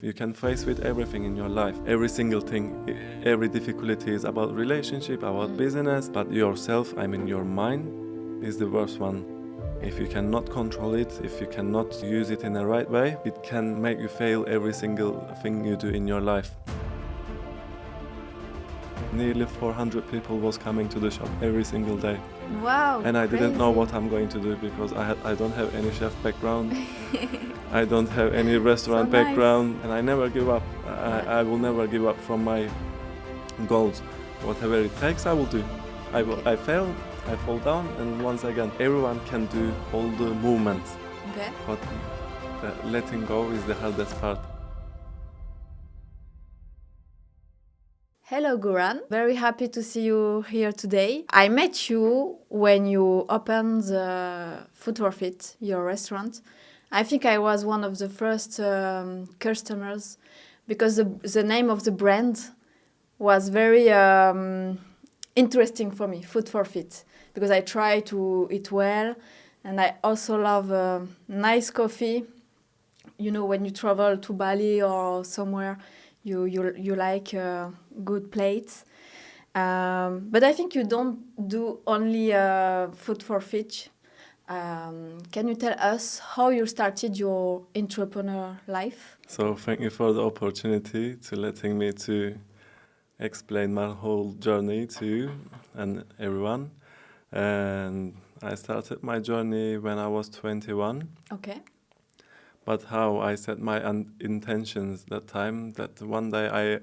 You can face with everything in your life. Every single thing, every difficulty is about relationship, about business, but yourself, your mind is the worst one. If you cannot control it, if you cannot use it in the right way, it can make you fail every single thing you do in your life. Nearly 400 people was coming to the shop every single day. Wow! And I didn't know crazy. what I'm going to do because I don't have any chef background. I don't have any restaurant So nice. background, and I never give up. I will never give up from my goals. Whatever it takes, I will do. I fail, I fall down, and once again, everyone can do all the movements. Okay. But letting go is the hardest part. Hello, Guran. Very happy to see you here today. I met you when you opened the Food for Fit, your restaurant. I think I was one of the first customers because the name of the brand was very interesting for me, Food for Fit, because I try to eat well and I also love nice coffee. You know, when you travel to Bali or somewhere, you like good plates. But I think you don't do only Food for Fit. Can you tell us how you started your entrepreneur life? So thank you for the opportunity to letting me to explain my whole journey to you and everyone. And I started my journey when I was 21. Okay. But how I set my intentions that time, that one day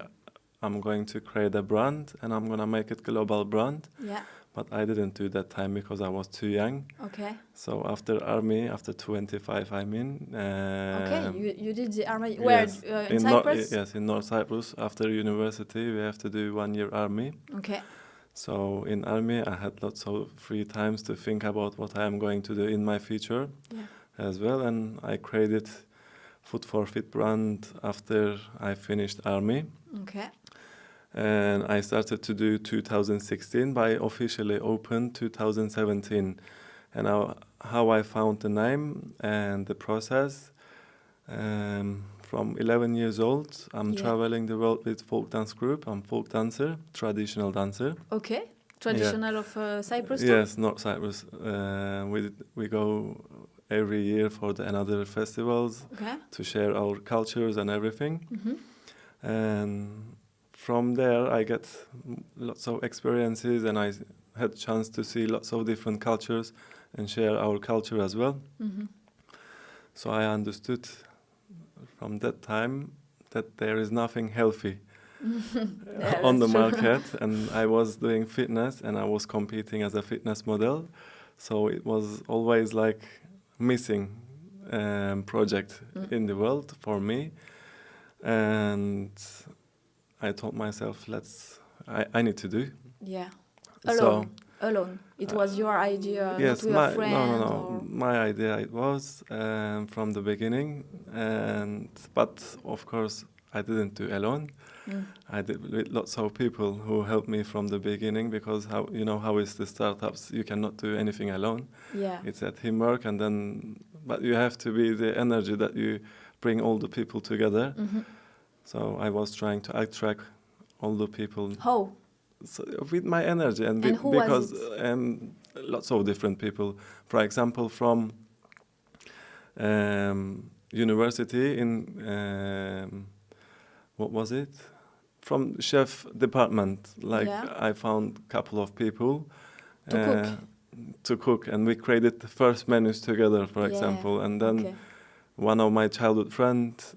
I'm going to create a brand and I'm going to make it global brand. Yeah. But I didn't do that time because I was too young. Okay. So after army, after 25, Okay, you did the army. Where? yes, In Cyprus? Yes, in North Cyprus. After university, we have to do 1 year army. Okay. So in army, I had lots of free times to think about what I am going to do in my future as well. And I created Food for Fit brand after I finished army. Okay. And I started to do 2016, but I officially opened 2017. And how I found the name and the process, from 11 years old, I'm traveling the world with folk dance group. I'm folk dancer, traditional dancer. Okay. Traditional of Cyprus too? Yes, North Cyprus. We go every year for another festivals to share our cultures and everything. And from there, I get lots of experiences, and I had chance to see lots of different cultures and share our culture as well. So I understood from that time that there is nothing healthy on the market, and I was doing fitness and I was competing as a fitness model. So it was always like missing project in the world for me. And I told myself, I need to do. Yeah. Alone. It was your idea, Yes, not with a friend? no. My idea it was from the beginning, but of course I didn't do alone. I did with lots of people who helped me from the beginning, because how is the startups? You cannot do anything alone. Yeah. It's a teamwork, but you have to be the energy that you bring all the people together. So I was trying to attract all the people. How? So with my energy and who because was it? Lots of different people. For example, from university in what was it? From chef department. I found a couple of people to cook, and we created the first menus together, for example, and then one of my childhood friends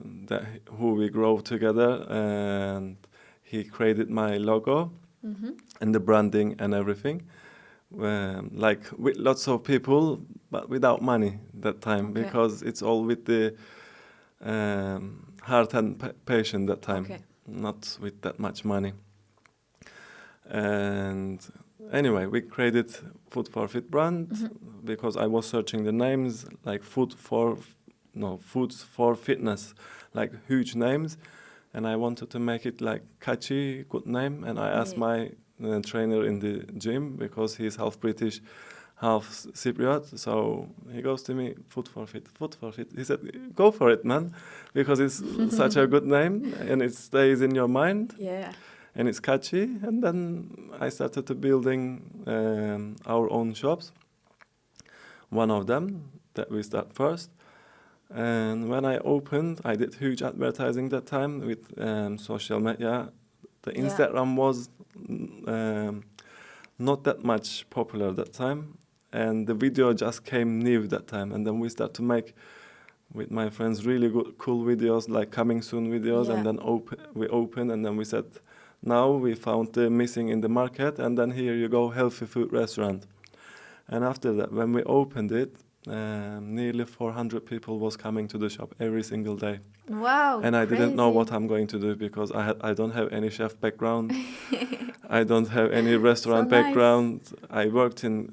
who we grew together, and he created my logo and the branding and everything, with lots of people, but without money that time, because it's all with the heart and passion that time, not with that much money. And anyway, we created Food for Fit brand because I was searching the names like foods for fitness, like huge names, and I wanted to make it like catchy, good name. And I asked my trainer in the gym, because he's half British, half Cypriot. So he goes to me, food forfeit, food forfeit. He said, go for it, man, because it's such a good name and it stays in your mind. Yeah. And it's catchy. And then I started to building our own shops. One of them that we start first. And when I opened, I did huge advertising that time with social media. The Instagram was not that much popular that time. And the video just came new that time. And then we start to make, with my friends, really good, cool videos, like coming soon videos. Yeah. And then we opened, and then we said, now we found the missing in the market. And then here you go, healthy food restaurant. And after that, when we opened it, nearly 400 people was coming to the shop every single day. Wow! And I crazy. didn't know what I'm going to do because I don't have any chef background. I don't have any restaurant background. I worked in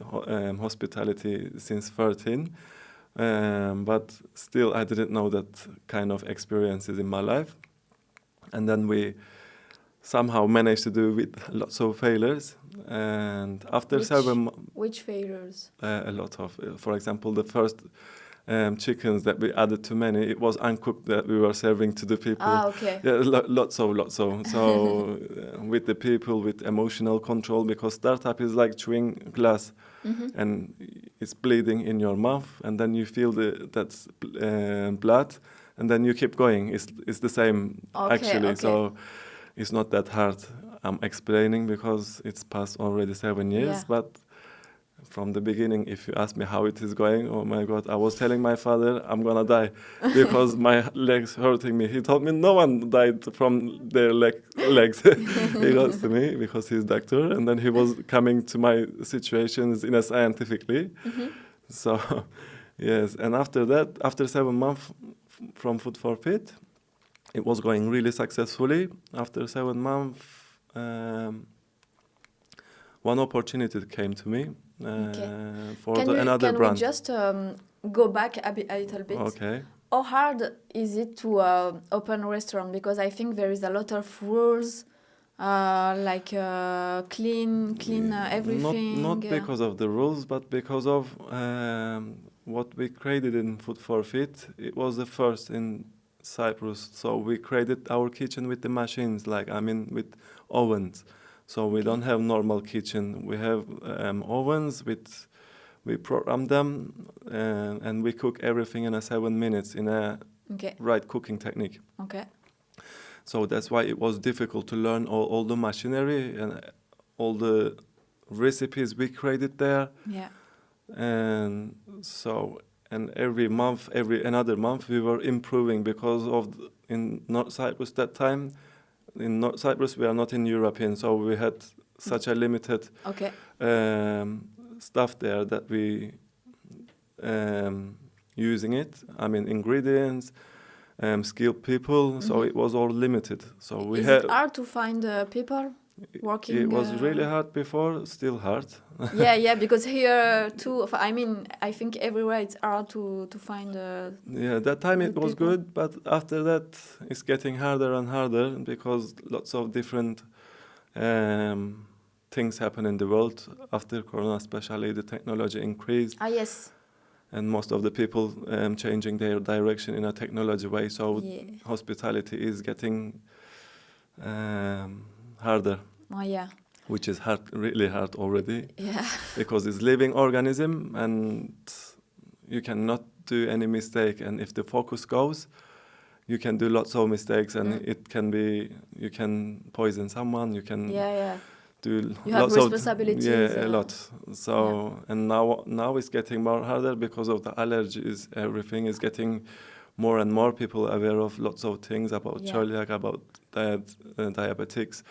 hospitality since 13, but still I didn't know that kind of experiences in my life. And then we somehow managed to do with lots of failures. And after which failures? A lot of, for example, the first chickens that we added too many, it was uncooked that we were serving to the people. Ah, okay. Yeah, lots of. So with the people, with emotional control, because startup is like chewing glass, and it's bleeding in your mouth, and then you feel that's blood, and then you keep going. It's the same actually. Okay. So it's not that hard. I'm explaining because it's past already 7 years, but from the beginning, if you ask me how it is going, oh my God, I was telling my father I'm gonna die because my legs hurting me. He told me no one died from their legs. He goes to me because he's doctor, and then he was coming to my situations in a scientifically. So, yes, and after that, after 7 months from Food for Fit, it was going really successfully. After 7 months, one opportunity came to me for another brand. Can we just go back a little bit? Okay. How hard is it to open a restaurant? Because I think there is a lot of rules, like clean everything. Not because of the rules, but because of what we created in Food for Fit. It was the first in Cyprus. So we created our kitchen with the machines, with ovens. So we don't have normal kitchen. We have ovens we program them and we cook everything in 7 minutes in a right cooking technique. Okay. So that's why it was difficult to learn all the machinery and all the recipes we created there. Yeah. And so another month we were improving because of in North Cyprus that time. In North Cyprus, we are not in European, so we had such a limited stuff there that we using it. I mean, ingredients, skilled people, so it was all limited. So we Is it hard to find people working? It was really hard before, still hard. yeah, because here too. I mean, I think everywhere it's hard to find. Yeah, that time it was good, but after that it's getting harder and harder because lots of different things happen in the world after Corona, especially the technology increased. Ah, yes. And most of the people changing their direction in a technology way, so hospitality is getting harder. Oh, yeah. Which is hard, really hard already. Yeah. Because it's living organism and you cannot do any mistake. And if the focus goes, you can do lots of mistakes and it can be, you can poison someone, you can do you lots have responsibilities. A lot. So, and now it's getting more harder because of the allergies. Everything is getting more and more people aware of lots of things about celiac, about diabetics,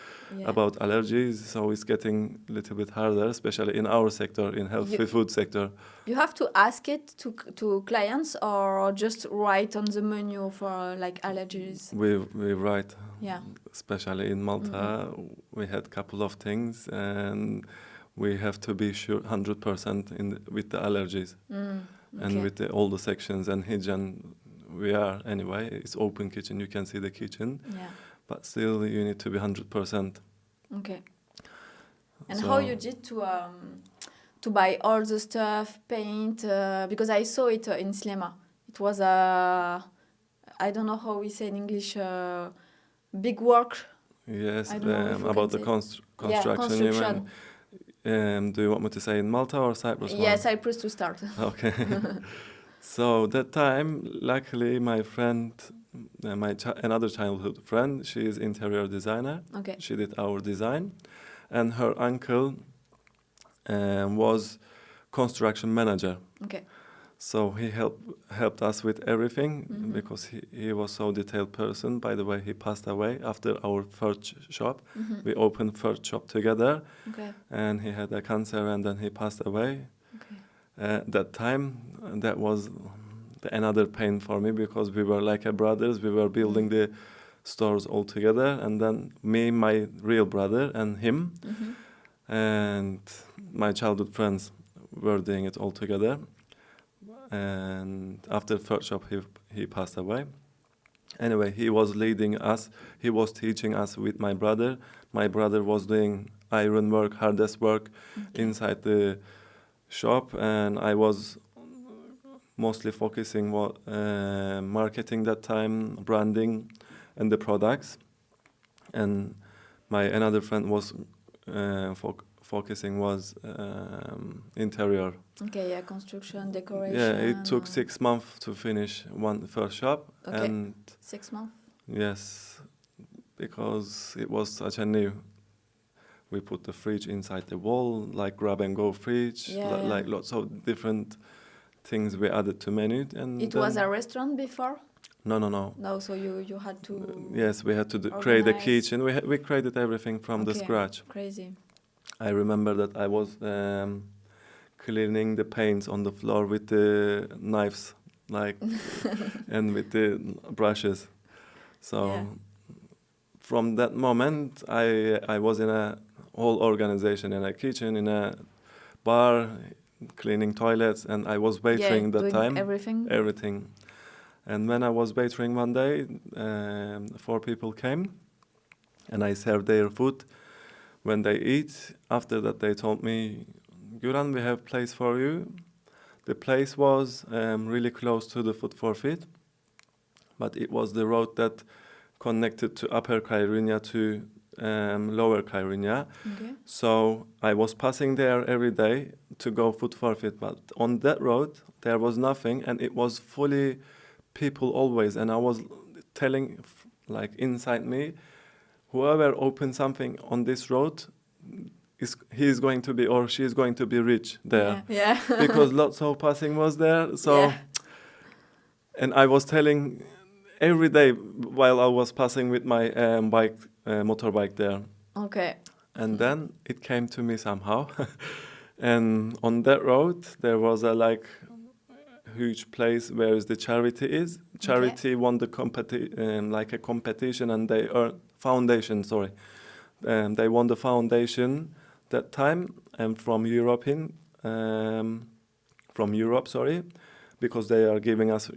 about allergies. So it's getting a little bit harder, especially in our sector, in healthy food sector. You have to ask it to clients or just write on the menu for like allergies? We write, especially in Malta. We had a couple of things and we have to be sure 100% with the allergies and with all the sections and hygiene. We are anyway, it's open kitchen, you can see the kitchen, but still you need to be 100%. Okay. And how you did to buy all the stuff, paint, because I saw it in Slema. It was a, I don't know how we say in English, big work. Yes, I don't know if we about can the say. construction. Construction. Do you want me to say in Malta or Cyprus? Yeah, Cyprus to start. Okay. So that time, luckily, my friend, another childhood friend, she is interior designer. Okay. She did our design, and her uncle was construction manager. Okay. So he helped us with everything because he was so detailed person. By the way, he passed away after our first shop. We opened first shop together, and he had a cancer, and then he passed away. That time, that was another pain for me because we were like a brothers. We were building the stores all together, and then me, my real brother, and him, and my childhood friends were doing it all together. And after third shop, he passed away. Anyway, he was leading us. He was teaching us with my brother. My brother was doing iron work, hardest work inside the shop, and I was mostly focusing on marketing that time, branding, and the products. And my another friend was focusing was interior. Okay, yeah, construction, decoration. Yeah, it took 6 months to finish one first shop. Okay. And 6 months? Yes, because it was such a new. We put the fridge inside the wall, like grab and go fridge, like lots of different things we added to menu. And it was a restaurant before? No. No, so you had to. Yes, we had to create a kitchen. We created everything from the scratch. Crazy. I remember that I was cleaning the paints on the floor with the knives, like, and with the brushes. So from that moment, I was in a whole organization, in a kitchen, in a bar, cleaning toilets, and I was waitering that time. Everything. And when I was waitering one day, 4 people came, and I served their food. When they eat, after that they told me, Guran, we have place for you. The place was really close to the food forfeit, but it was the road that connected to Upper Kyrenia to Lower Kyrenia. So I was passing there every day to go food forfeit, but on that road there was nothing, and it was fully people always, and I was telling, like, inside me, whoever opens something on this road, he is going to be, or she is going to be rich there. Yeah. Because lots of passing was there. So, and I was telling every day while I was passing with my motorbike there. Okay. And then it came to me somehow. And on that road, there was a huge place where the charity is. Charity won the competition, and they earned foundation. Sorry, they won the foundation that time, and from Europe, because they are giving us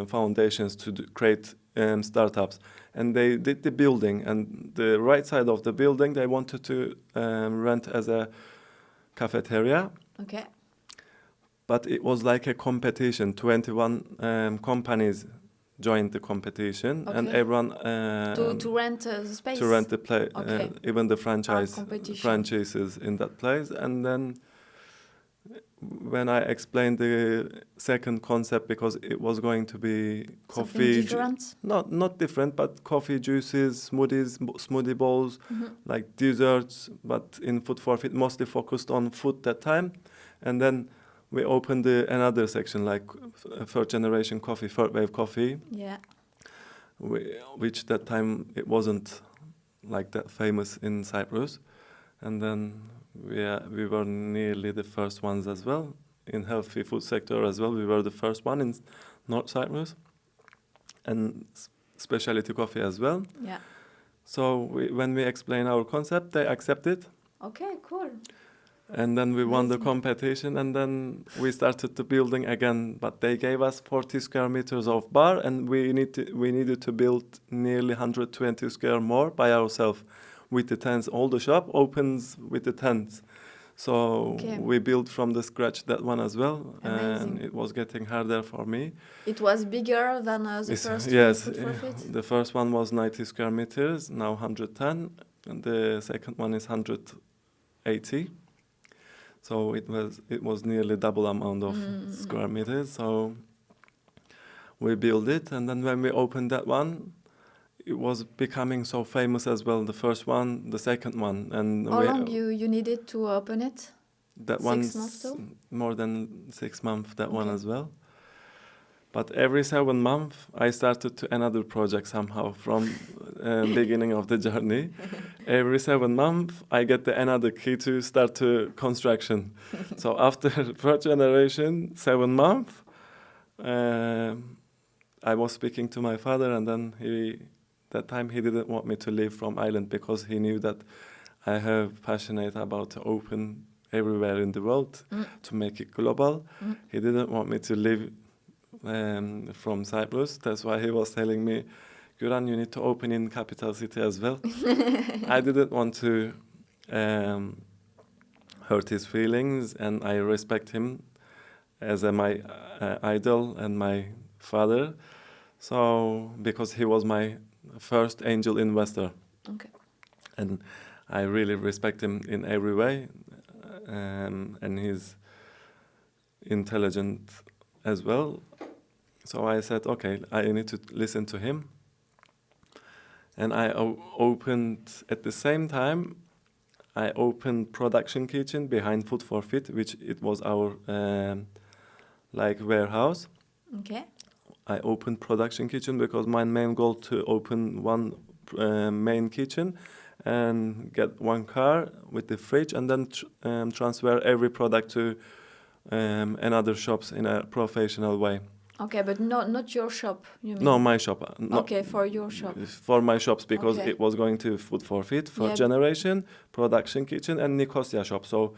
foundations to create startups. And they did the building, and the right side of the building they wanted to rent as a cafeteria. Okay. But it was like a competition. 21 companies joined the competition, and everyone to rent the space. To rent the place, even the franchises in that place. And then when I explained the second concept, because it was going to be coffee, different? Not different, but coffee, juices, smoothies, smoothie bowls, like desserts, but in food forfeit, mostly focused on food that time. And then we opened another section, like third generation coffee, third wave coffee. Yeah. Which that time it wasn't like that famous in Cyprus. And then we were nearly the first ones as well in healthy food sector as well. We were the first one in North Cyprus, and specialty coffee as well. Yeah. So when we explained our concept, they accepted. Okay, cool. And then we won the competition, and then we started the building again. But they gave us 40 square meters of bar, and we needed to build nearly 120 square more by ourselves with the tents. All the shop opens with the tents. So we built from the scratch that one as well. Amazing. And it was getting harder for me. It was bigger than the first Food for Fit? The first one was 90 square meters, now 110, and the second one is 180. So it was nearly double amount of square meters. So we built it, and then when we opened that one, it was becoming so famous as well. The first one, the second one, and how long you needed to open it? That 6 months too? More than 6 months. That one as well. But every 7 months, I started to another project somehow from beginning of the journey. Every 7 months, I get another key to start to construction. So after first generation, 7 months, I was speaking to my father, and then that time he didn't want me to leave from Ireland because he knew that I have passionate about to open everywhere in the world to make it global. He didn't want me to leave from Cyprus. That's why he was telling me, Guran, you need to open in capital city as well. I didn't want to hurt his feelings, and I respect him as my idol and my father. So because he was my first angel investor, and I really respect him in every way, and he's intelligent as well. So I said, okay, I need to listen to him. And I opened, at the same time, I opened production kitchen behind Food for Fit, which it was our warehouse. Okay. I opened production kitchen because my main goal to open one main kitchen and get one car with the fridge, and then transfer every product to another shops in a professional way. Okay, but not your shop, you mean? No, my shop. Okay, for your shop. For my shops, because it was going to Food for Fit, first generation, production kitchen, and Nicosia shop. So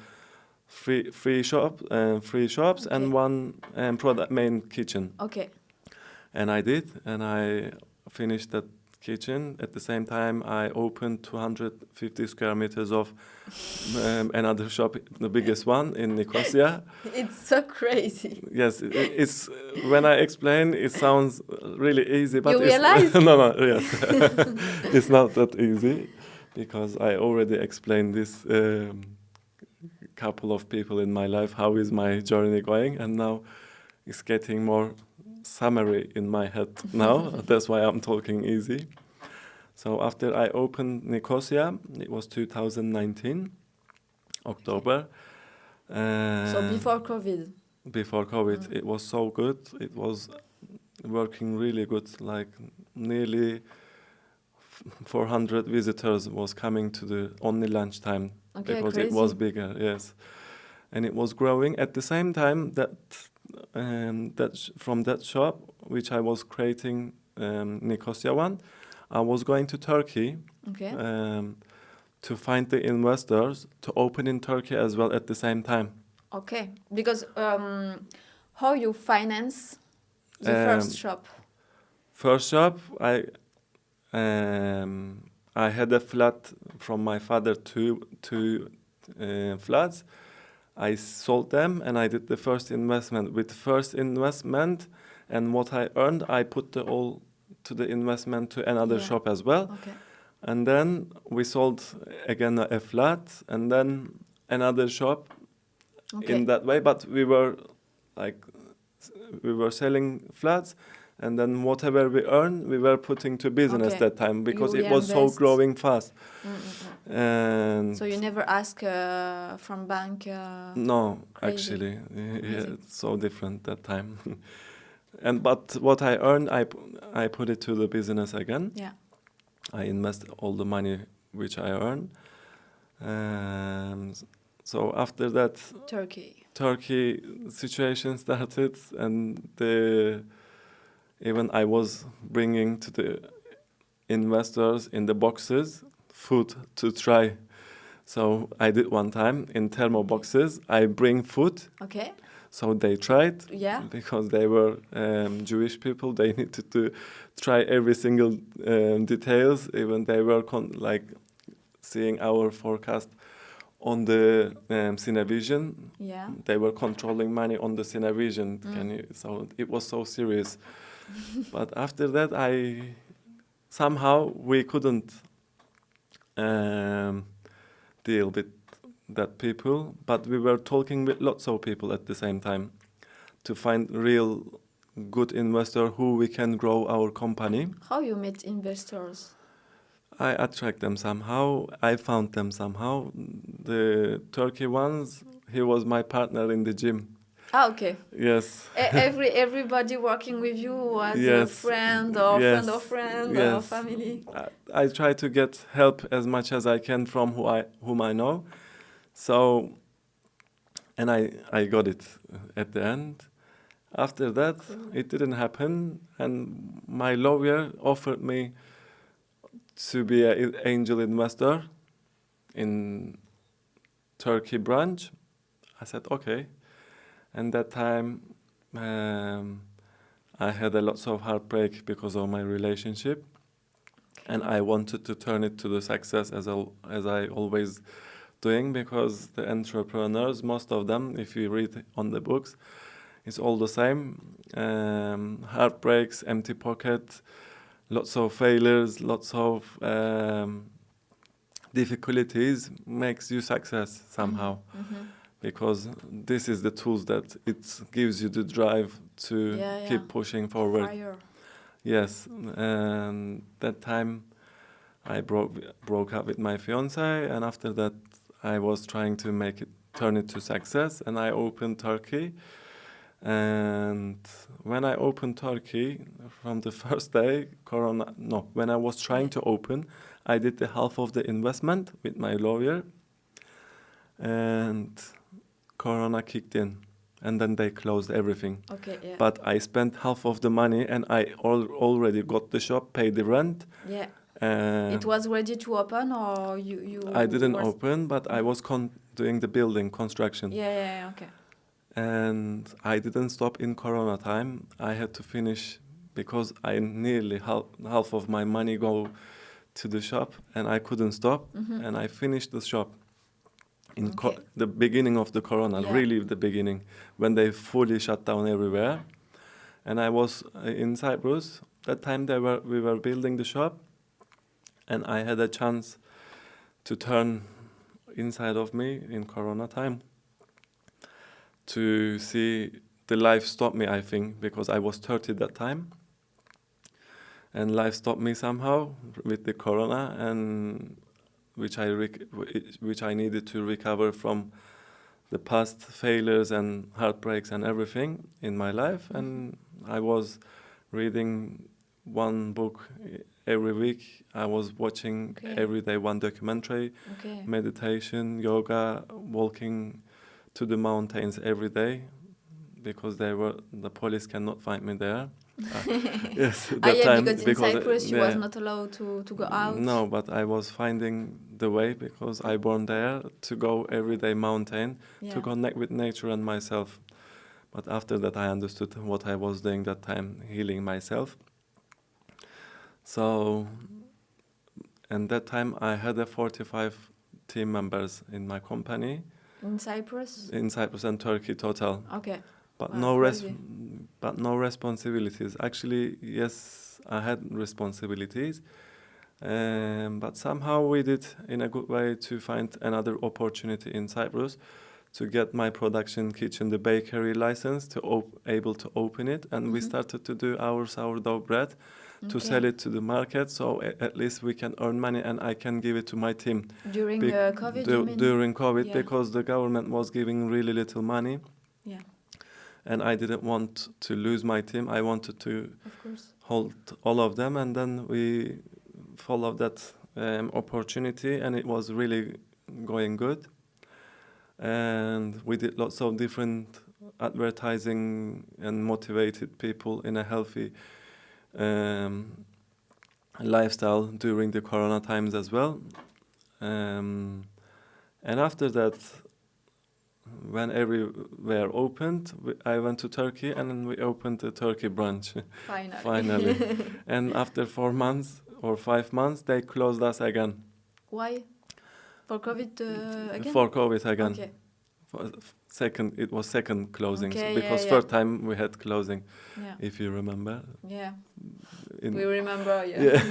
three shops, and one product main kitchen. Okay. And I did, and I finished that kitchen. At the same time, I opened 250 square meters of another shop, the biggest one in Nicosia. It's so crazy. Yes, it's when I explain, it sounds really easy, but you realize? Yes, it's not that easy, because I already explained this couple of people in my life, how is my journey going, and now it's getting more summary in my head now. That's why I'm talking easy. So after I opened Nicosia, it was 2019, October. So before COVID? Before COVID, it was so good. It was working really good, like nearly 400 visitors was coming to the only lunchtime, because crazy. It was bigger, yes. And it was growing. At the same time, from that shop, which I was creating, Nicosia one, I was going to Turkey to find the investors to open in Turkey as well at the same time. Okay, because how you finance the first shop? First shop, I had a flat from my father, two flats. I sold them, and I did the first investment. With first investment and what I earned, I put all to the investment to another shop as well. Okay. And then we sold again a flat, and then another shop in that way. But we were selling flats, and then whatever we earned, we were putting to business that time, because it was so growing fast. And so you never ask from bank? No, actually, it's so different that time. But what I earned, I put it to the business again. Yeah. I invest all the money which I earn. So after that, Turkey situation started, and even I was bringing to the investors in the boxes food to try. So I did one time in thermo boxes. I bring food. Okay. So they tried, because they were Jewish people. They needed to try every single details. Even they were seeing our forecast on the Cinevision. Yeah. They were controlling money on the Cinevision. So it was so serious. But after that, somehow we couldn't deal with that people, but we were talking with lots of people at the same time to find real good investor who we can grow our company. How you meet investors? I attract them somehow. I found them somehow. The Turkey ones, he was my partner in the gym. Ah, okay. Yes. Everybody working with you was a friend or friend of friend or family. I try to get help as much as I can from whom I know. So, and I got it at the end. After that, it didn't happen, and my lawyer offered me to be an angel investor in Turkey branch. I said okay, and that time I had a lot of heartbreak because of my relationship, and I wanted to turn it to the success as I always doing, because the entrepreneurs, most of them, if you read on the books, it's all the same. Heartbreaks, empty pocket, lots of failures, lots of difficulties makes you success somehow. Because this is the tools that it gives you the drive to keep pushing forward. Fire. Yes, and that time I broke up with my fiance, and after that I was trying to turn it to success, and I opened Turkey. And when I opened Turkey, from the first day, when I was trying to open, I did the half of the investment with my lawyer, and Corona kicked in, and then they closed everything. Okay, yeah. But I spent half of the money, and I already got the shop, paid the rent. Yeah. It was ready to open, or you I didn't open, but I was doing the building construction. Yeah, okay. And I didn't stop in Corona time. I had to finish because I nearly half of my money go to the shop, and I couldn't stop. And I finished the shop in the beginning of the Corona, really the beginning, when they fully shut down everywhere. And I was in Cyprus. That time we were building the shop, and I had a chance to turn inside of me in Corona time to see the life stop me, I think, because I was 30 that time. And life stopped me somehow with the Corona, and which I needed to recover from the past failures and heartbreaks and everything in my life. And I was reading one book every week. I was watching every day one documentary, meditation, yoga, walking to the mountains every day, because the police cannot find me there. Yes, that time, because in Cyprus you was not allowed to go out. No, but I was finding the way, because I born there, to go every day mountain to connect with nature and myself. But after that I understood what I was doing that time, healing myself. So, and that time I had 45 team members in my company. In Cyprus? In Cyprus and Turkey total. Okay. But no responsibilities. Actually, yes, I had responsibilities. But somehow we did in a good way to find another opportunity in Cyprus to get my production kitchen, the bakery license, to able to open it. And we started to do our sourdough bread to sell it to the market, so at least we can earn money and I can give it to my team. During COVID, you mean? During COVID, because the government was giving really little money. Yeah. And I didn't want to lose my team. I wanted to hold all of them, and then we followed that opportunity, and it was really going good. And we did lots of different advertising and motivated people in a healthy lifestyle during the Corona times as well. And after that, when everywhere opened, I went to Turkey, and then we opened the Turkey branch. Finally. And after 4 months or 5 months, they closed us again. Why? For COVID again? For COVID again. Okay. It was second closing, Okay, because first time we had closing, if you remember. Yeah. We remember, Yeah.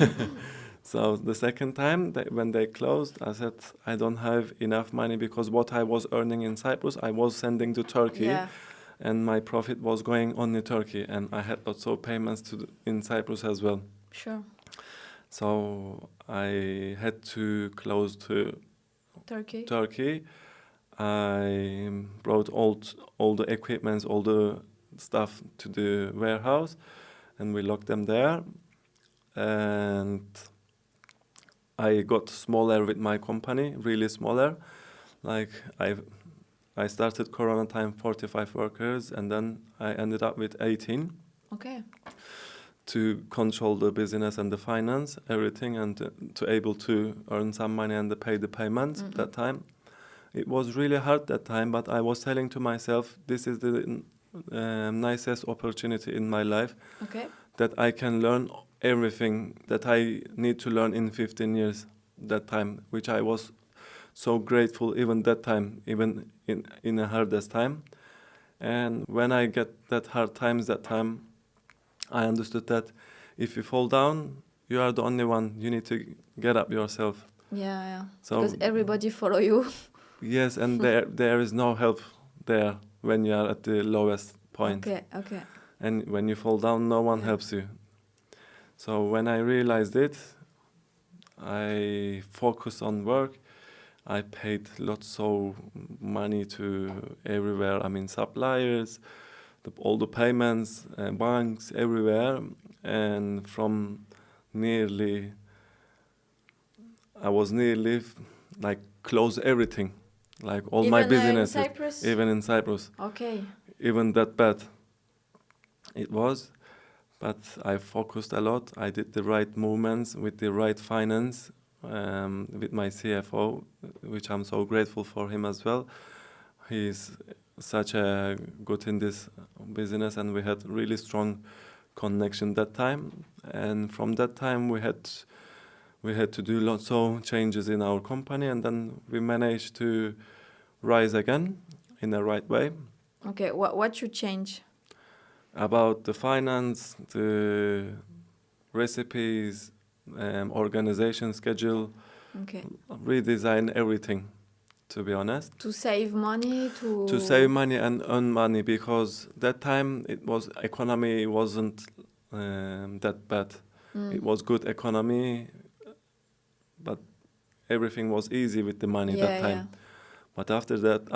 So the second time, when they closed, I said, I don't have enough money, because what I was earning in Cyprus, I was sending to Turkey. Yeah. And my profit was going only Turkey, and I had lots of payments in Cyprus as well. Sure. So I had to close to Turkey. I brought all the equipments, all the stuff to the warehouse, and we locked them there. And I got smaller with my company, really smaller. Like I started Corona time 45 workers, and then I ended up with 18. Okay. To control the business and the finance, everything, and to able to earn some money and to pay the payments that time. It was really hard that time, but I was telling to myself, this is the nicest opportunity in my life. Okay. That I can learn everything that I need to learn in 15 years that time, which I was so grateful even that time, even in the hardest time. And when I get that hard times that time, I understood that if you fall down, you are the only one. You need to get up yourself. Yeah. So, because everybody follow you. Yes, and there is no help there when you are at the lowest point. Okay. And when you fall down, no one helps you. So when I realized it, I focused on work. I paid lots of money to everywhere. I mean, suppliers, all the payments, banks, everywhere. And I was nearly like close everything, like all even my businesses. In Cyprus? Even in Cyprus. Okay. Even that bad it was. But I focused a lot. I did the right movements with the right finance, with my CFO, which I'm so grateful for him as well. He's such a good in this business, and we had really strong connection that time. And from that time, we had to do lots of changes in our company, and then we managed to rise again in the right way. Okay, what should change? About the finance, the recipes, organization schedule, redesign everything, to be honest. To save money, to save money and earn money, because that time economy wasn't that bad. It was good economy, but everything was easy with the money that time. Yeah. But after that,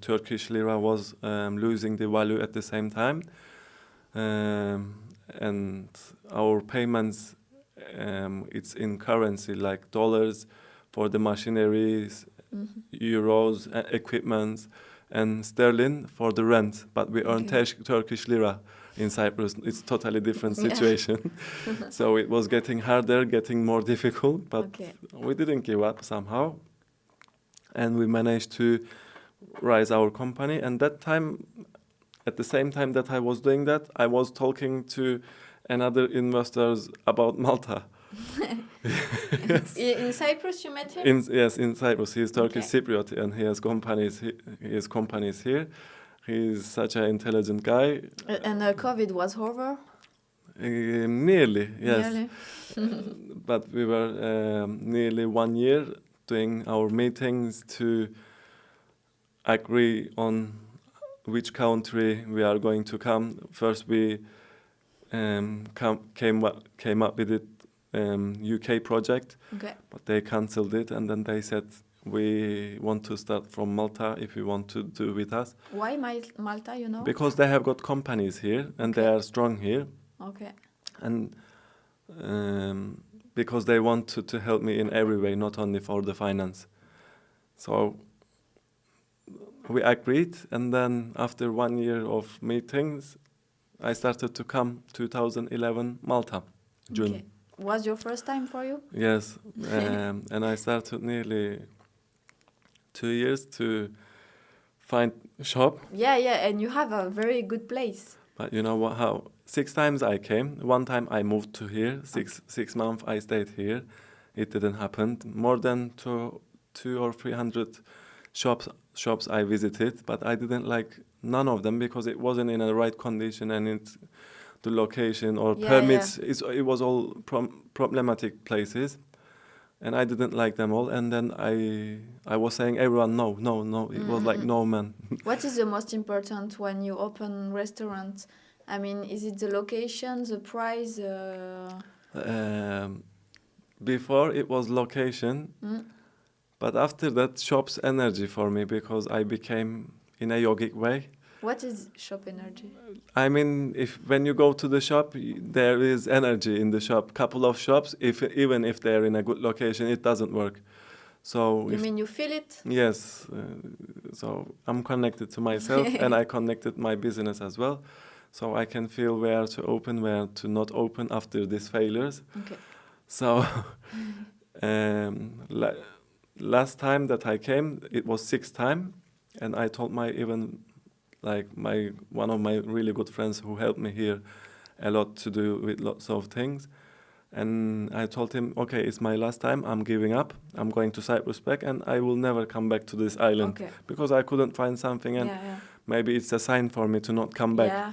Turkish lira was losing the value at the same time, and our payments, it's in currency like dollars for the machineries, euros, equipment, and sterling for the rent. But we earn Turkish lira in Cyprus. It's totally different situation. So it was getting harder, getting more difficult, but we didn't give up somehow. And we managed to rise our company. And that time, at the same time that I was doing that, I was talking to another investors about Malta. Yes. In Cyprus you met him? Yes, in Cyprus. He's Turkish Cypriot, and he has companies here. He's such an intelligent guy. And COVID was over? Nearly, yes. Nearly. But we were nearly 1 year doing our meetings to agree on which country we are going to come. First, we came up with it. UK project, but they cancelled it, and then they said, we want to start from Malta if you want to do with us. Why Malta, you know? Because they have got companies here, and they are strong here. Okay. And because they want to help me in every way, not only for the finance. So we agreed, and then after 1 year of meetings, I started to come 2011 Malta, June. Okay. Was your first time for you? Yes, and I started nearly 2 years to find a shop. Yeah, and you have a very good place. But you know what? How 6 times I came. 1 time I moved to here. Six months I stayed here, it didn't happen. More than two or 300 shops I visited, but I didn't like none of them because it wasn't in the right condition, and the location or permits, it was all problematic places, and I didn't like them all. And then I was saying everyone no. It was like no, man. What is the most important when you open restaurant? I mean, is it the location, the price? Before it was location, but after that shop's energy for me, because I became in a yogic way. What is shop energy? I mean, when you go to the shop, there is energy in the shop. Couple of shops, even if they're in a good location, it doesn't work. So you mean you feel it? Yes. So I'm connected to myself, and I connected my business as well. So I can feel where to open, where to not open after these failures. Okay. So last time that I came, it was sixth time, and I told one of my really good friends who helped me here a lot to do with lots of things. And I told him, okay, it's my last time, I'm giving up. I'm going to Cyprus back, and I will never come back to this island. Okay. Because I couldn't find something, and maybe it's a sign for me to not come back. Yeah.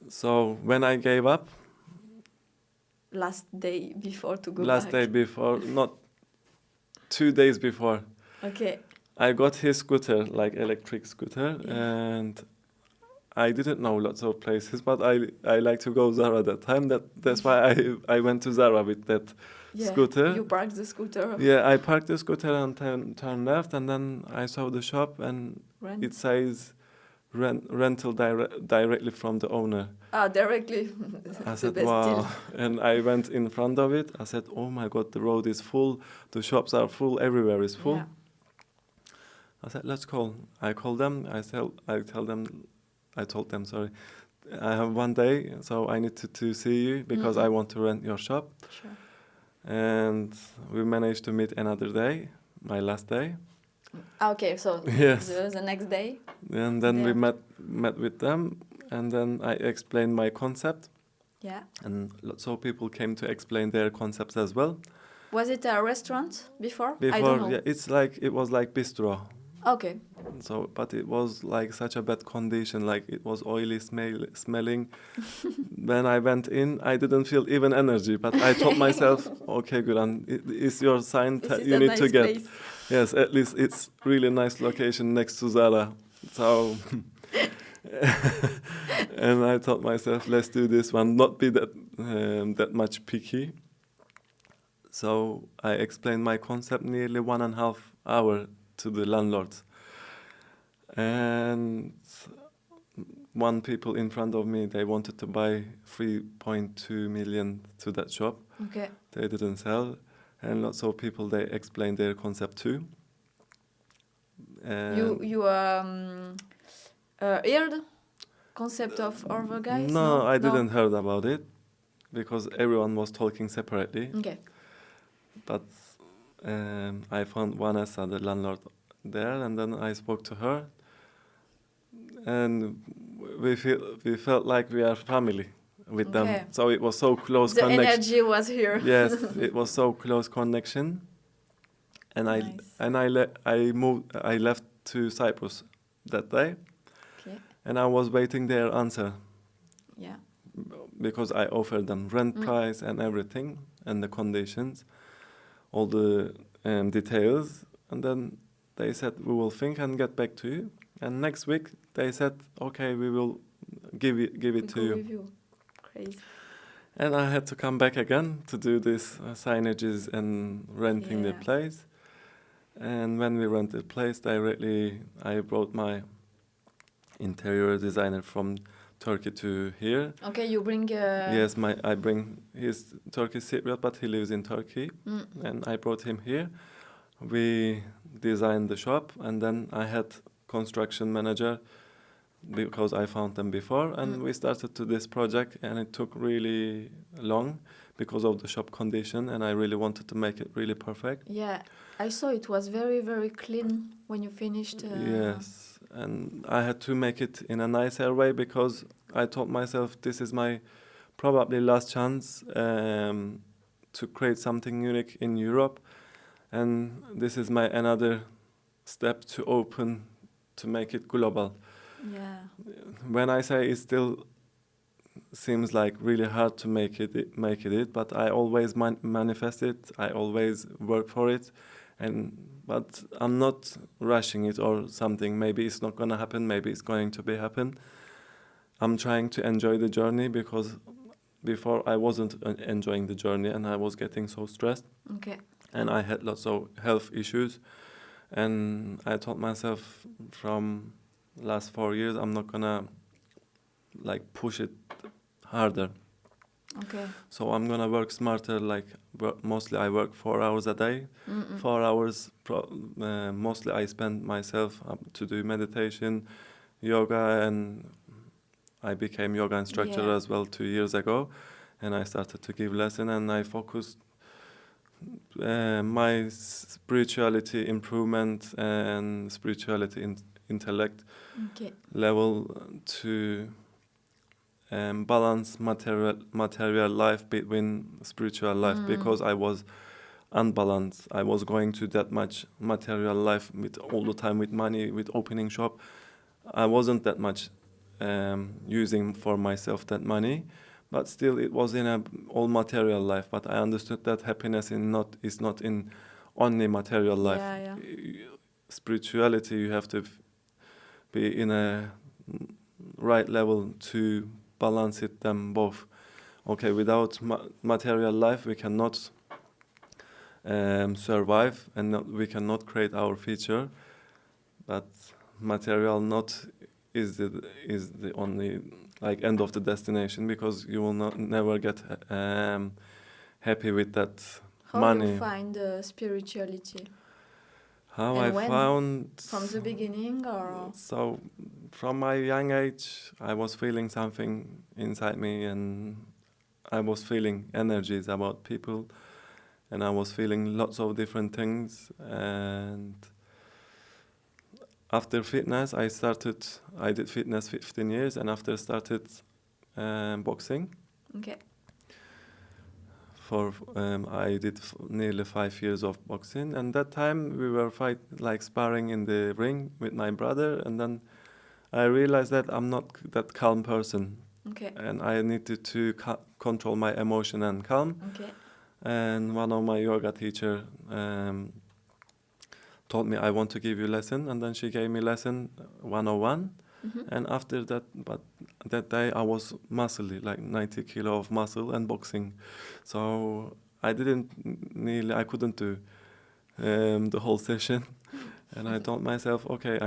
So when I gave up... Last day before to go Last back. day before, not 2 days before. Okay. I got his scooter, like electric scooter, and I didn't know lots of places, but I like to go Zara that time. That's why I went to Zara with that scooter. You parked the scooter. Yeah, I parked the scooter and turned left, and then I saw the shop, and it says rental directly from the owner. Directly. I said, wow. And I went in front of it. I said, oh my God, the road is full. The shops are full. Everywhere is full. Yeah. I said, let's call. I called them. I told them, sorry, I have 1 day, so I need to see you because I want to rent your shop. Sure. And we managed to meet another day, my last day. Okay, so yes. the next day. And then we met with them, and then I explained my concept. Yeah. And lots of people came to explain their concepts as well. Was it a restaurant before? Before, I don't know. yeah, it was like bistro. Okay. So, but it was like such a bad condition, like it was oily smelling. When I went in, I didn't feel even energy, but I told myself, okay, Guran, it's your sign you need to get. Place. Yes, at least it's really nice location next to Zara. So, and I told myself, let's do this one, not be that much picky. So I explained my concept nearly 1.5 hours to the landlords. And one people in front of me, they wanted to buy 3.2 million to that shop. Okay. They didn't sell. And lots of people, they explained their concept too. You heard concept of other guys? No, I didn't heard about it because everyone was talking separately. Okay. But I found Vanessa, the landlord, there, and then I spoke to her, and we felt like we are family with them. So it was so close connection. The energy was here. Yes, it was so close connection, and I left to Cyprus that day, and I was waiting their answer. Yeah. Because I offered them rent price and everything and the conditions, all the details, and then they said we will think and get back to you. And next week they said, okay, we will give it to you. Crazy. And I had to come back again to do this signages and renting the place. And when we rented the place directly, I brought my interior designer from Turkey to here. Okay, you bring... Yes, I bring... He's Turkish Cypriot, but he lives in Turkey. And I brought him here. We designed the shop, and then I had construction manager because I found them before, and we started to this project, and it took really long because of the shop condition, and I really wanted to make it really perfect. Yeah, I saw it was very, very clean when you finished. Yes, and I had to make it in a nicer way because I told myself this is my probably last chance to create something unique in Europe, and this is my another step to open to make it global. Yeah. When I say it still seems like really hard to make it, but I always manifest it. I always work for it, but I'm not rushing it or something. Maybe it's not gonna happen. Maybe it's going to be happen. I'm trying to enjoy the journey because before I wasn't enjoying the journey and I was getting so stressed. Okay. And I had lots of health issues, and I told myself from last 4 years I'm not gonna like push it harder. Okay. So I'm gonna work smarter. Like mostly I work 4 hours a day. 4 hours mostly I spend myself to do meditation, yoga, and I became yoga instructor as well 2 years ago, and I started to give lesson, and I focused my spirituality improvement and spirituality intellect level to balance material life between spiritual life, because I was unbalanced. I was going to that much material life with all the time with money, with opening shop. I wasn't that much using for myself that money, but still it was in a all material life. But I understood that happiness is not in only material life. Spirituality, you have to be in a right level to balance it them both. Okay, without material life we cannot survive, and we cannot create our future. But material not is the only like end of the destination, because you will never get happy with that money. How you find spirituality? How I found from the beginning, or so from my young age I was feeling something inside me, and I was feeling energies about people, and I was feeling lots of different things. And after fitness I did fitness 15 years, and after started boxing. Okay. I did nearly 5 years of boxing, and that time we were sparring in the ring with my brother, and then I realized that I'm not that calm person. Okay. And I needed to control my emotion and calm. Okay. And one of my yoga teacher told me, I want to give you lesson, and then she gave me lesson 101. And after that, but that day I was muscly, like 90 kilo of muscle and boxing. So I couldn't do the whole session. And I told myself, okay,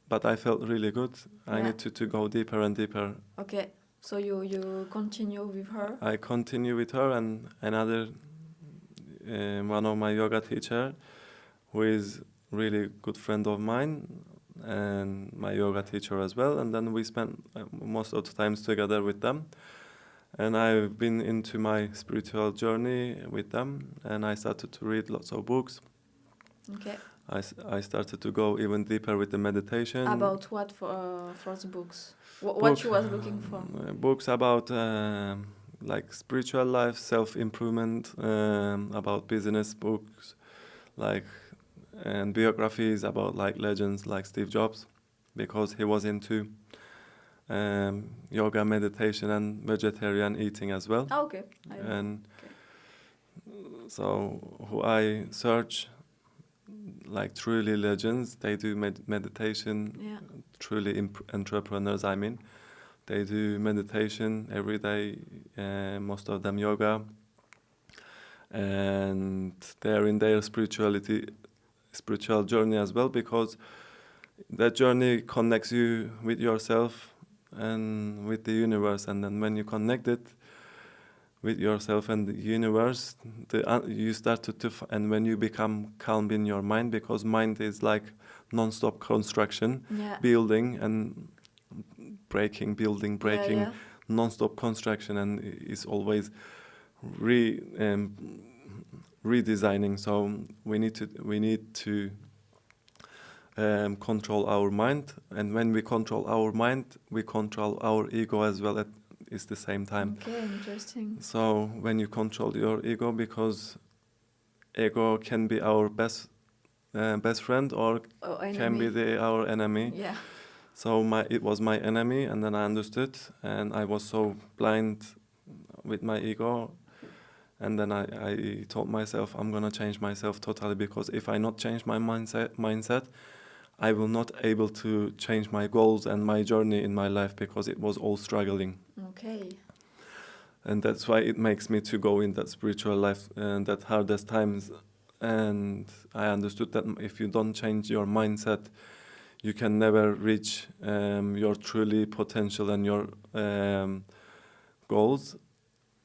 but I felt really good. I need to go deeper and deeper. Okay, so you continue with her? I continue with her, and another, one of my yoga teacher, who is really good friend of mine, and my yoga teacher as well. And then we spent most of the times together with them. And I've been into my spiritual journey with them, and I started to read lots of books. Okay. I started to go even deeper with the meditation. About what for the books? What you was looking for? Books about like spiritual life, self-improvement, about business books, and biographies about like legends like Steve Jobs, because he was into yoga, meditation, and vegetarian eating as well. Oh, okay. So who I search, like truly legends, they do meditation. Yeah. Truly entrepreneurs, I mean, they do meditation every day, most of them yoga, and they're in their spiritual journey as well, because that journey connects you with yourself and with the universe. And then when you connect it with yourself and the universe, you start and when you become calm in your mind, because mind is like non-stop construction, building and breaking, building, breaking, non-stop construction, and is always redesigning. So we need to control our mind, and when we control our mind, we control our ego as well it's the same time. Okay, interesting. So when you control your ego, because ego can be our best friend or can be our enemy. Yeah. So it was my enemy, and then I understood, and I was so blind with my ego. And then I told myself, I'm gonna change myself totally, because if I not change my mindset, I will not able to change my goals and my journey in my life, because it was all struggling. Okay. And that's why it makes me to go in that spiritual life and that hardest times. And I understood that if you don't change your mindset, you can never reach your truly potential and your goals.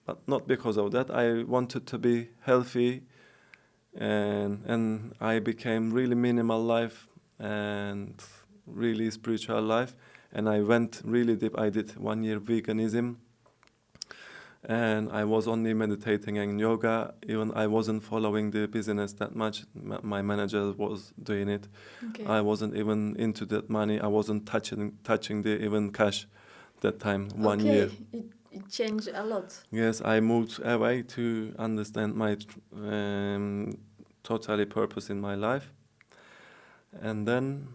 But not because of that. I wanted to be healthy, and I became really minimal life and really spiritual life. And I went really deep. I did 1 year veganism, and I was only meditating and yoga. Even I wasn't following the business that much. My manager was doing it. Okay. I wasn't even into that money. I wasn't touching the even cash that time. 1 year. It changed a lot. Yes, I moved away to understand my totally purpose in my life. And then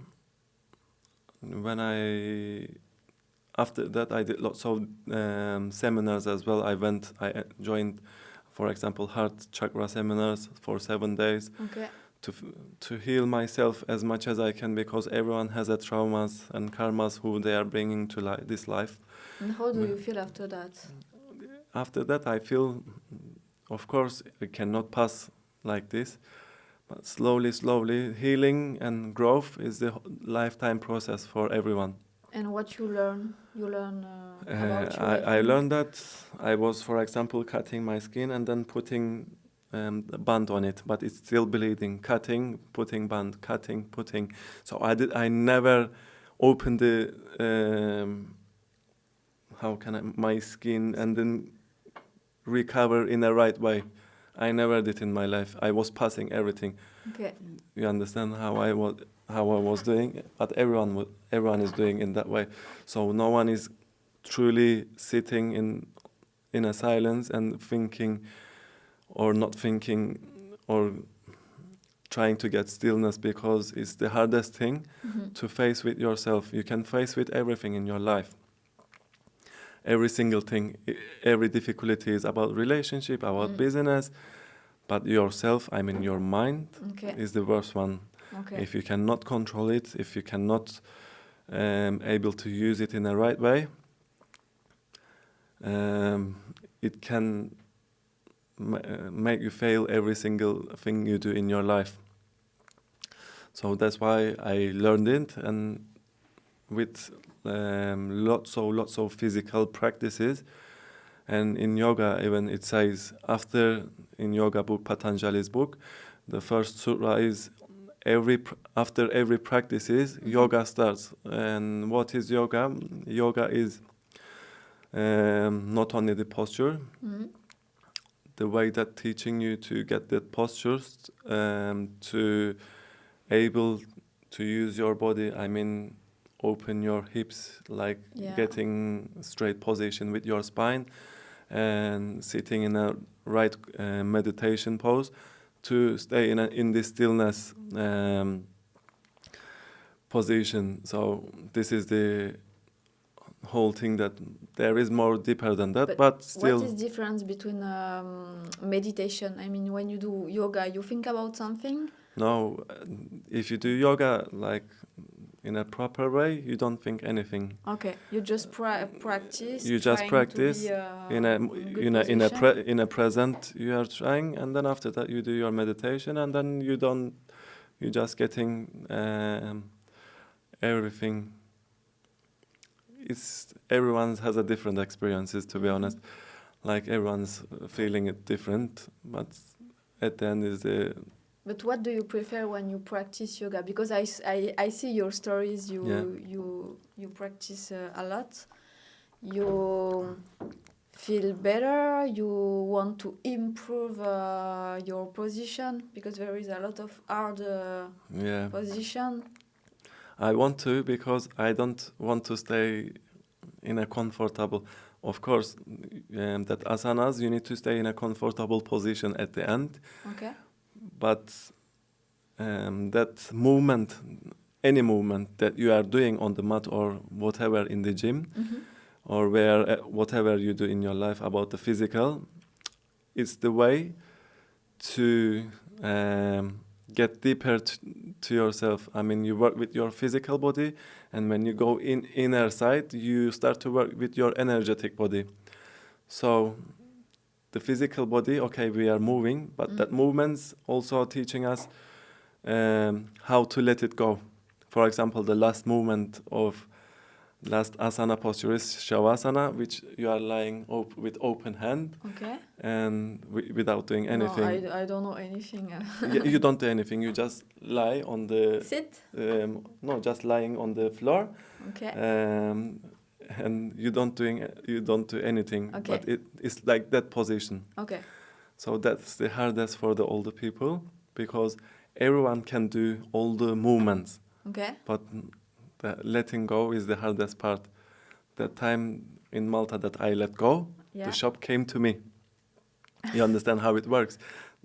after that I did lots of seminars as well. I joined, for example, heart chakra seminars for 7 days. Okay. To heal myself as much as I can, because everyone has a traumas and karmas who they are bringing to this life. And how do you feel after that? After that, I feel, of course, it cannot pass like this, but slowly, healing and growth is the lifetime process for everyone. And what you learn? About you. I learned that I was, for example, cutting my skin and then putting the band on it, but it's still bleeding. Cutting, putting band, cutting, putting. So I never opened the my skin and then recover in the right way. I never did in my life. I was passing everything. Okay. You understand how I was doing, but everyone is doing in that way. So no one is truly sitting in a silence and thinking, or not thinking, or trying to get stillness, because it's the hardest thing to face with yourself. You can face with everything in your life. Every single thing, every difficulty is about relationship, about business, but yourself, I mean your mind, is the worst one. Okay. If you cannot control it, if you cannot able to use it in the right way, it can make you fail every single thing you do in your life. So that's why I learned it, and with lots of physical practices. And in yoga, even it says, in yoga book, Patanjali's book, the first sutra is after every practices, yoga starts. And what is yoga? Yoga is not only the posture, the way that teaching you to get that postures, to able to use your body. I mean, open your hips, like getting straight position with your spine, and sitting in a right meditation pose, to stay in this stillness position. So this is the whole thing, that there is more deeper than that, but still. What is the difference between meditation? I mean, when you do yoga, you think about something? No, if you do yoga like in a proper way, you don't think anything. Okay, you just practice. You just practice in a present. You are trying, and then after that you do your meditation, and then you just getting everything. Everyone has a different experiences, to be honest. Like everyone's feeling it different, but at the end is the. But what do you prefer when you practice yoga? Because I see your stories. You practice a lot. You feel better. You want to improve your position, because there is a lot of hard position. I want to, because I don't want to stay in a comfortable. Of course, that asanas, you need to stay in a comfortable position at the end. Okay. But that movement, any movement that you are doing on the mat or whatever in the gym, or whatever you do in your life about the physical, it's the way to get deeper to yourself. I mean, you work with your physical body, and when you go in inner side, you start to work with your energetic body. So the physical body, okay, we are moving, but that movement's also teaching us how to let it go. For example, the last movement of last asana posture is shavasana, which you are lying with open hand, Okay. and without doing anything. No, I don't know anything. You don't do anything. You just lie on the Sit. no, just lying on the floor. Okay. And you don't do anything. Okay. But it's like that position. Okay. So that's the hardest for the older people, because everyone can do all the movements. Okay. But the letting go is the hardest part. That time in Malta that I let go, the shop came to me. You understand how it works.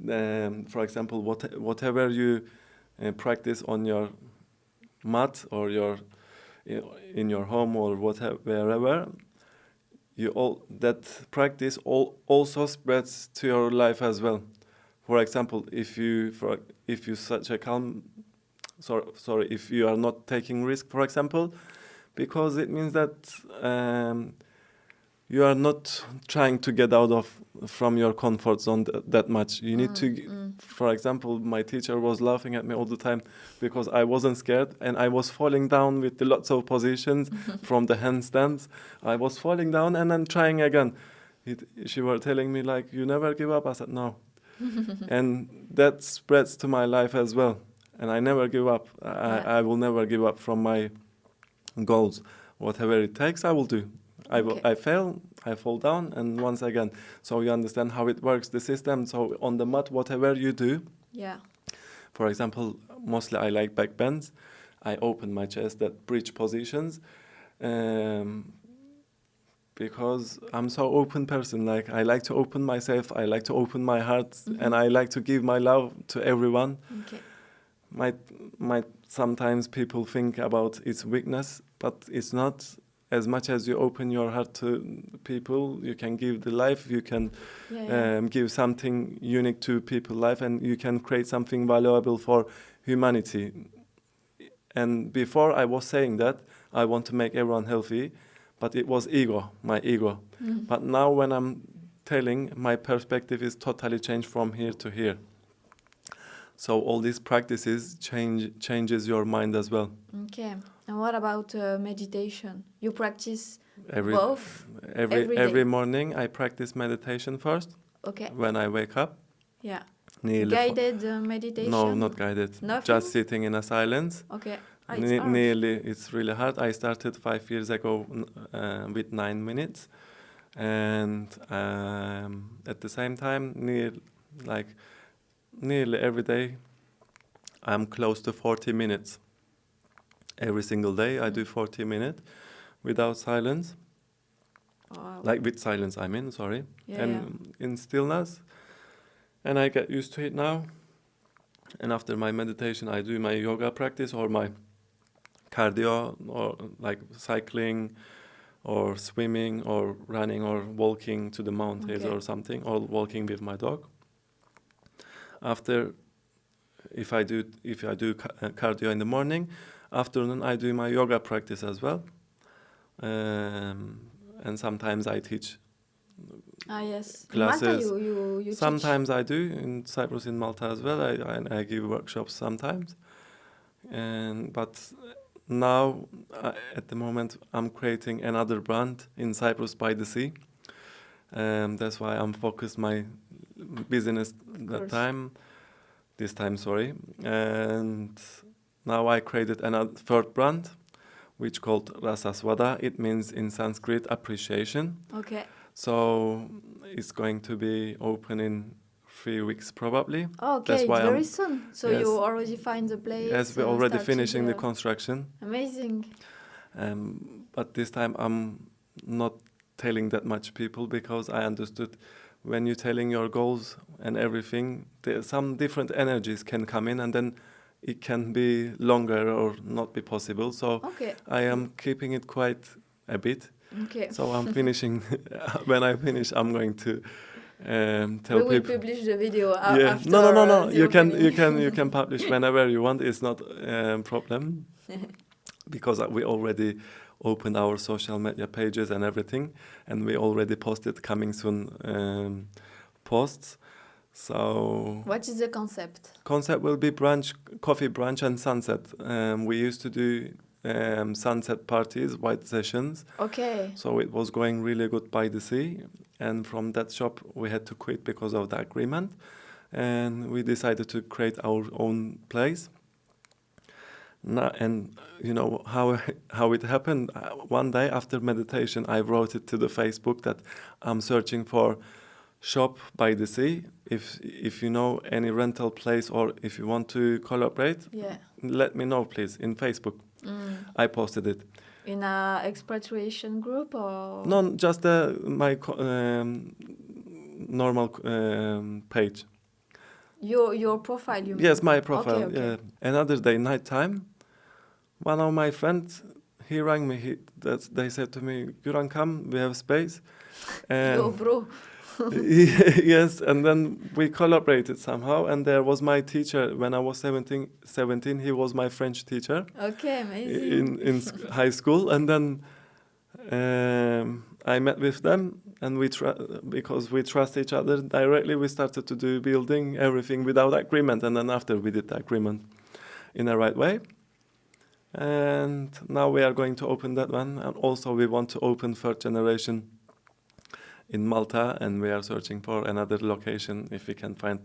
For example, whatever you practice on your mat or in your home or wherever, that practice also spreads to your life as well. For example, if you such a calm, if you are not taking risk, for example, because it means that you are not trying to get out from your comfort zone that much. You need to, for example, my teacher was laughing at me all the time because I wasn't scared and I was falling down with the lots of positions from the handstands. I was falling down and then trying again. She was telling me like, you never give up. I said, no. And that spreads to my life as well. And I never give up. I will never give up from my goals. Whatever it takes, I will do. I fail, I fall down, and once again. So you understand how it works, the system. So on the mat, whatever you do. Yeah. For example, mostly I like back bends. I open my chest, that bridge positions. Because I'm so open person. Like I like to open myself, I like to open my heart, and I like to give my love to everyone. Okay. Might sometimes people think about its weakness, but it's not. As much as you open your heart to people, you can give the life, you can give something unique to people's life, and you can create something valuable for humanity. And before I was saying that, I want to make everyone healthy, but it was my ego. But now when I'm telling, my perspective is totally changed from here to here. So all these practices changes your mind as well. Okay. And what about meditation? You practice both? Every morning I practice meditation first. Okay. When I wake up. Yeah. Guided meditation? No, not guided. Nothing? Just sitting in a silence. Okay. It's really hard. I started 5 years ago with 9 minutes. And at the same time, nearly every day, I'm close to 40 minutes. Every single day, I do 40 minutes without silence. Wow. Like with silence, I mean, sorry. Yeah, in stillness. And I get used to it now. And after my meditation, I do my yoga practice or my cardio, or like cycling or swimming or running or walking to the mountains or something, or walking with my dog. After, if I do cardio in the morning, afternoon I do my yoga practice as well. And sometimes I teach yes. classes. In Malta you sometimes teach? I do in Cyprus, in Malta as well. I give workshops sometimes. But now, at the moment, I'm creating another brand in Cyprus by the sea. That's why I'm focused my business this time, sorry. And now I created another third brand, which called Rasasvada. It means in Sanskrit appreciation. Okay. So it's going to be open in 3 weeks probably. Okay, it's very soon. So you already find the place? Yes, we're already finishing the construction. Amazing. But this time I'm not telling that much people, because I understood when you're telling your goals and everything, some different energies can come in, and then it can be longer or not be possible. So I am keeping it quite a bit. Okay. So I'm finishing. When I finish, I'm going to tell people. We will publish the video yeah. after. No. You can publish whenever you want. It's not a problem because we already opened our social media pages and everything, and we already posted coming soon posts. So what is the concept? Concept will be coffee brunch and sunset. We used to do sunset parties, white sessions. Okay. So it was going really good by the sea, and from that shop we had to quit because of the agreement, and we decided to create our own place. And you know how it happened. One day after meditation, I wrote it to the Facebook that I'm searching for shop by the sea. If you know any rental place, or if you want to collaborate, let me know, please, in Facebook. I posted it. In a expatriation group, or? No, just my normal page. Your profile, you mean? Yes, my profile. Okay. Yeah. Another day, nighttime, one of my friends, he rang me. They said to me, "Güran, come, we have space." And yo, bro. yes, and then we collaborated somehow. And there was my teacher when I was 17. He was my French teacher. Okay, amazing. In high school, and then I met with them, and because we trust each other directly, we started to do building everything without agreement. And then after we did the agreement in the right way. And now we are going to open that one, and also we want to open third generation in Malta, and we are searching for another location if we can find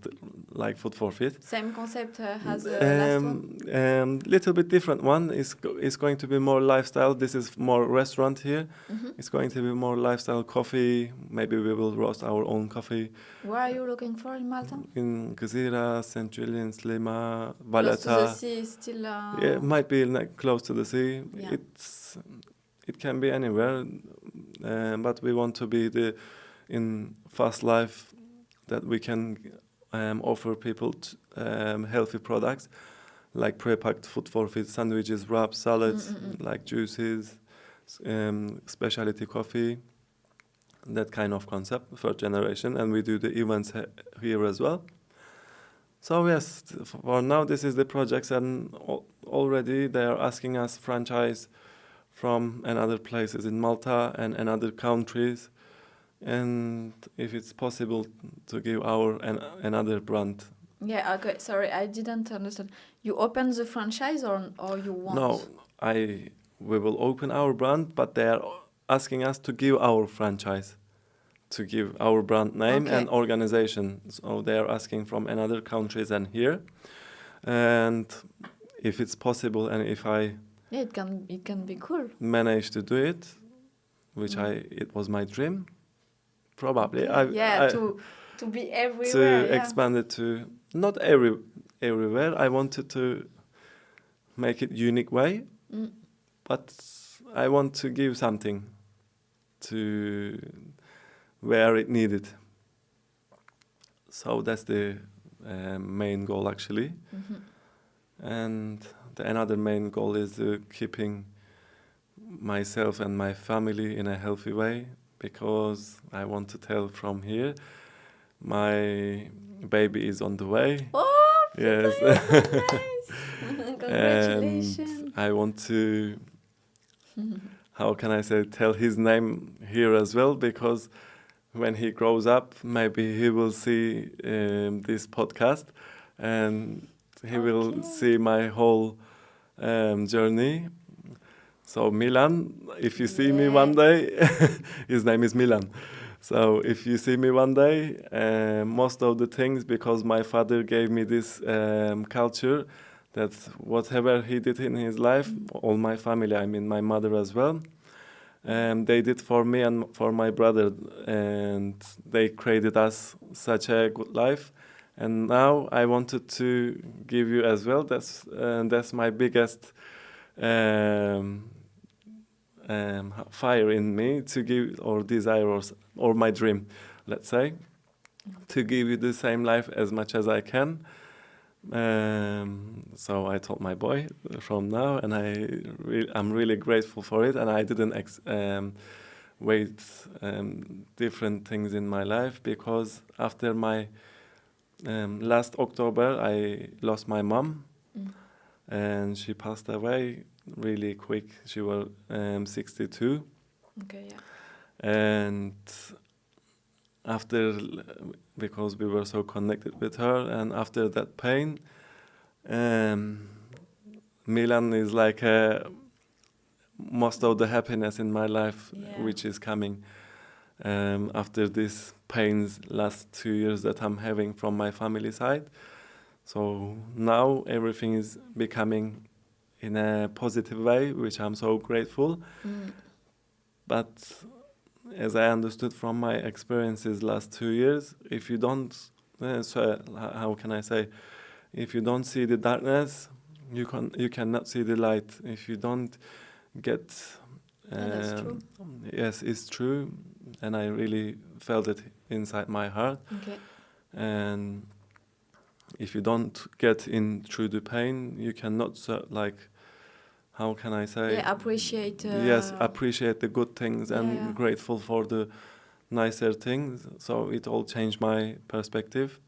like Food for Fit. Same concept as the last one? Little bit different one. Is going to be more lifestyle. This is more restaurant here. It's going to be more lifestyle coffee. Maybe we will roast our own coffee. Where are you looking for in Malta? In Gezira, St. Julian's, Lima, Close to Valletta. the sea, still. Yeah, it might be close to the sea. Yeah. It can be anywhere, but we want to be in fast life that we can offer people healthy products like pre-packed Food for Fit sandwiches, wraps, salads, like juices, specialty coffee, that kind of concept, third generation. And we do the events here as well. So yes, for now this is the projects, and already they are asking us franchise from another places in Malta and another countries, and if it's possible to give our another brand. Yeah, okay. Sorry, I didn't understand. You open the franchise or you want? No, we will open our brand, but they are asking us to give our franchise, to give our brand name and organization. So they are asking from another countries and here, and if it's possible, and if I it can be cool. Manage to do it, which it was my dream. Probably to be everywhere. To expand it to not everywhere. I wanted to make it unique way, but I want to give something to where it needed. So that's the main goal actually, and another main goal is keeping myself and my family in a healthy way, because I want to tell from here, my baby is on the way. Oh, yes. Nice. Congratulations. And I want to, how can I say, tell his name here as well, because when he grows up, maybe he will see this podcast, and he will see my whole journey. So Milan, if you see me one day, his name is Milan. So if you see me one day, most of the things, because my father gave me this culture, that whatever he did in his life, all my family, I mean my mother as well, they did for me and for my brother, and they created us such a good life. And now I wanted to give you as well. That's my biggest fire in me to give, or desire, or my dream, let's say, to give you the same life as much as I can. So I told my boy from now, and I'm really grateful for it. And I didn't wait different things in my life, because after my last October I lost my mom, and she passed away really quick. She was 62. Okay, yeah. And after, because we were so connected with her, and after that pain, Milan is like most of the happiness in my life, which is coming after this pains last 2 years that I'm having from my family side. So now everything is becoming in a positive way, which I'm so grateful. But as I understood from my experiences last 2 years, if you don't, how can I say, if you don't see the darkness, you cannot see the light. If you don't get, that's true. Yes, it's true, and I really felt it inside my heart. Okay. And if you don't get in through the pain, you cannot how can I say? Yeah, appreciate. Yes, appreciate the good things and grateful for the nicer things. So it all changed my perspective.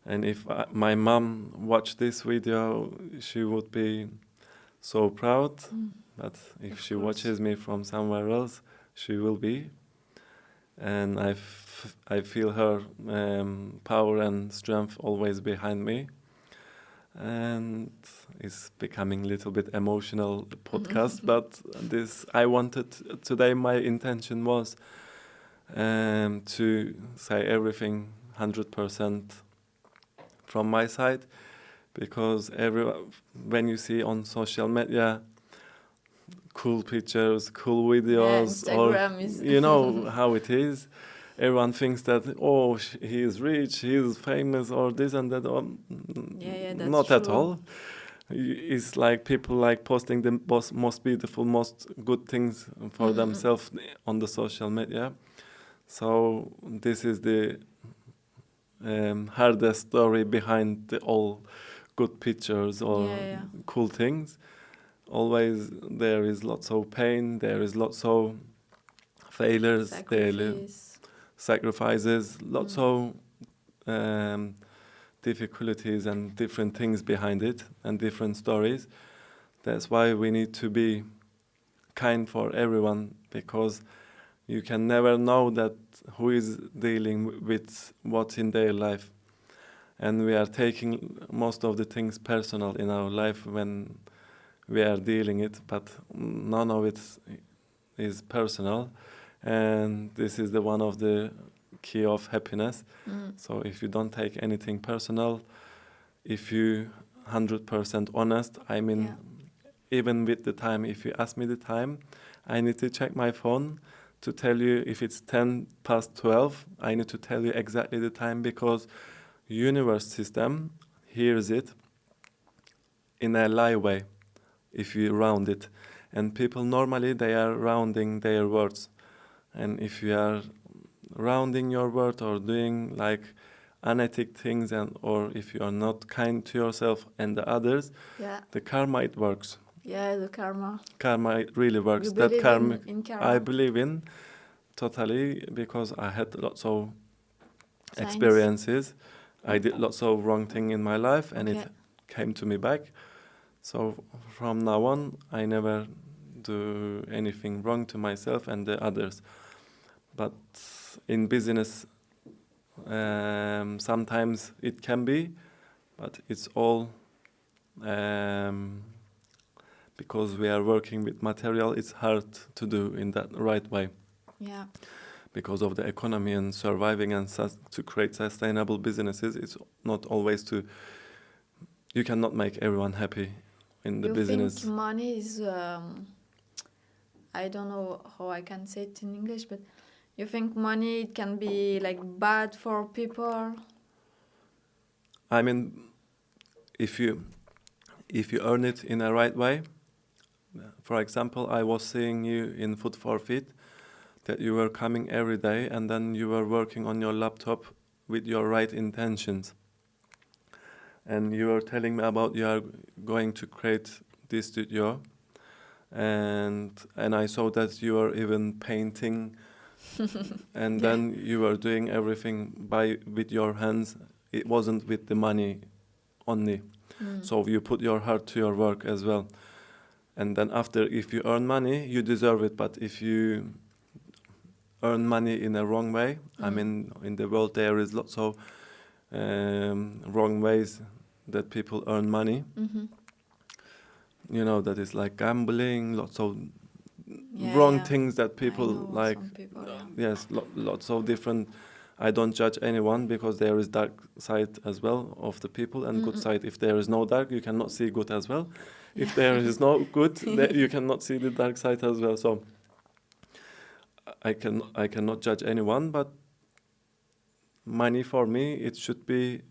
And if my mom watched this video, she would be so proud. But if she watches me from somewhere else, she will be. And I feel her power and strength always behind me. And it's becoming a little bit emotional podcast, but today my intention was to say everything 100% from my side, because when you see on social media cool pictures, cool videos, Instagram is you know how it is. Everyone thinks that, he is rich, he is famous, or this and that. That's not true. at all. It's like people like posting the most beautiful, most good things for themselves on the social media. So this is the hardest story behind all good pictures or cool things. Always there is lots of pain, there is lots of failures, sacrifices, lots of difficulties and different things behind it and different stories. That's why we need to be kind for everyone, because you can never know that who is dealing with what in their life. And we are taking most of the things personal in our life when we are dealing it, but none of it is personal. And this is the one of the key of happiness. So if you don't take anything personal, if you 100% honest, I mean, even with the time, if you ask me the time, I need to check my phone to tell you if it's 10 past 12. I need to tell you exactly the time, because universe system hears it in a lie way if you round it. And people normally, they are rounding their words. And if you are rounding your word or doing like unethic things, or if you are not kind to yourself and the others, the karma, it works. Yeah, the karma. Karma, it really works. You believe in karma? I believe in totally, because I had lots of experiences. I did lots of wrong things in my life, and it came to me back. So from now on, I never do anything wrong to myself and the others. But in business, sometimes it can be, but it's all because we are working with material, it's hard to do in that right way. Yeah. Because of the economy and surviving and to create sustainable businesses, it's not always you cannot make everyone happy in the business. You think money is, I don't know how I can say it in English, but you think money can be like bad for people? I mean, if you earn it in a right way, for example, I was seeing you in Food for Fit, that you were coming every day and then you were working on your laptop with your right intentions. And you were telling me about you are going to create this studio, and I saw that you were even painting, and then you were doing everything with your hands. It wasn't with the money only. So you put your heart to your work as well. And then after, if you earn money, you deserve it. But if you earn money in a wrong way, I mean, in the world there is lots of wrong ways that people earn money. You know, that is like gambling, lots of wrong things that people like. People, yes, lots of different. I don't judge anyone, because there is dark side as well of the people, and good side. If there is no dark, you cannot see good as well. If there is no good, you cannot see the dark side as well. So I cannot judge anyone, but money for me, it should be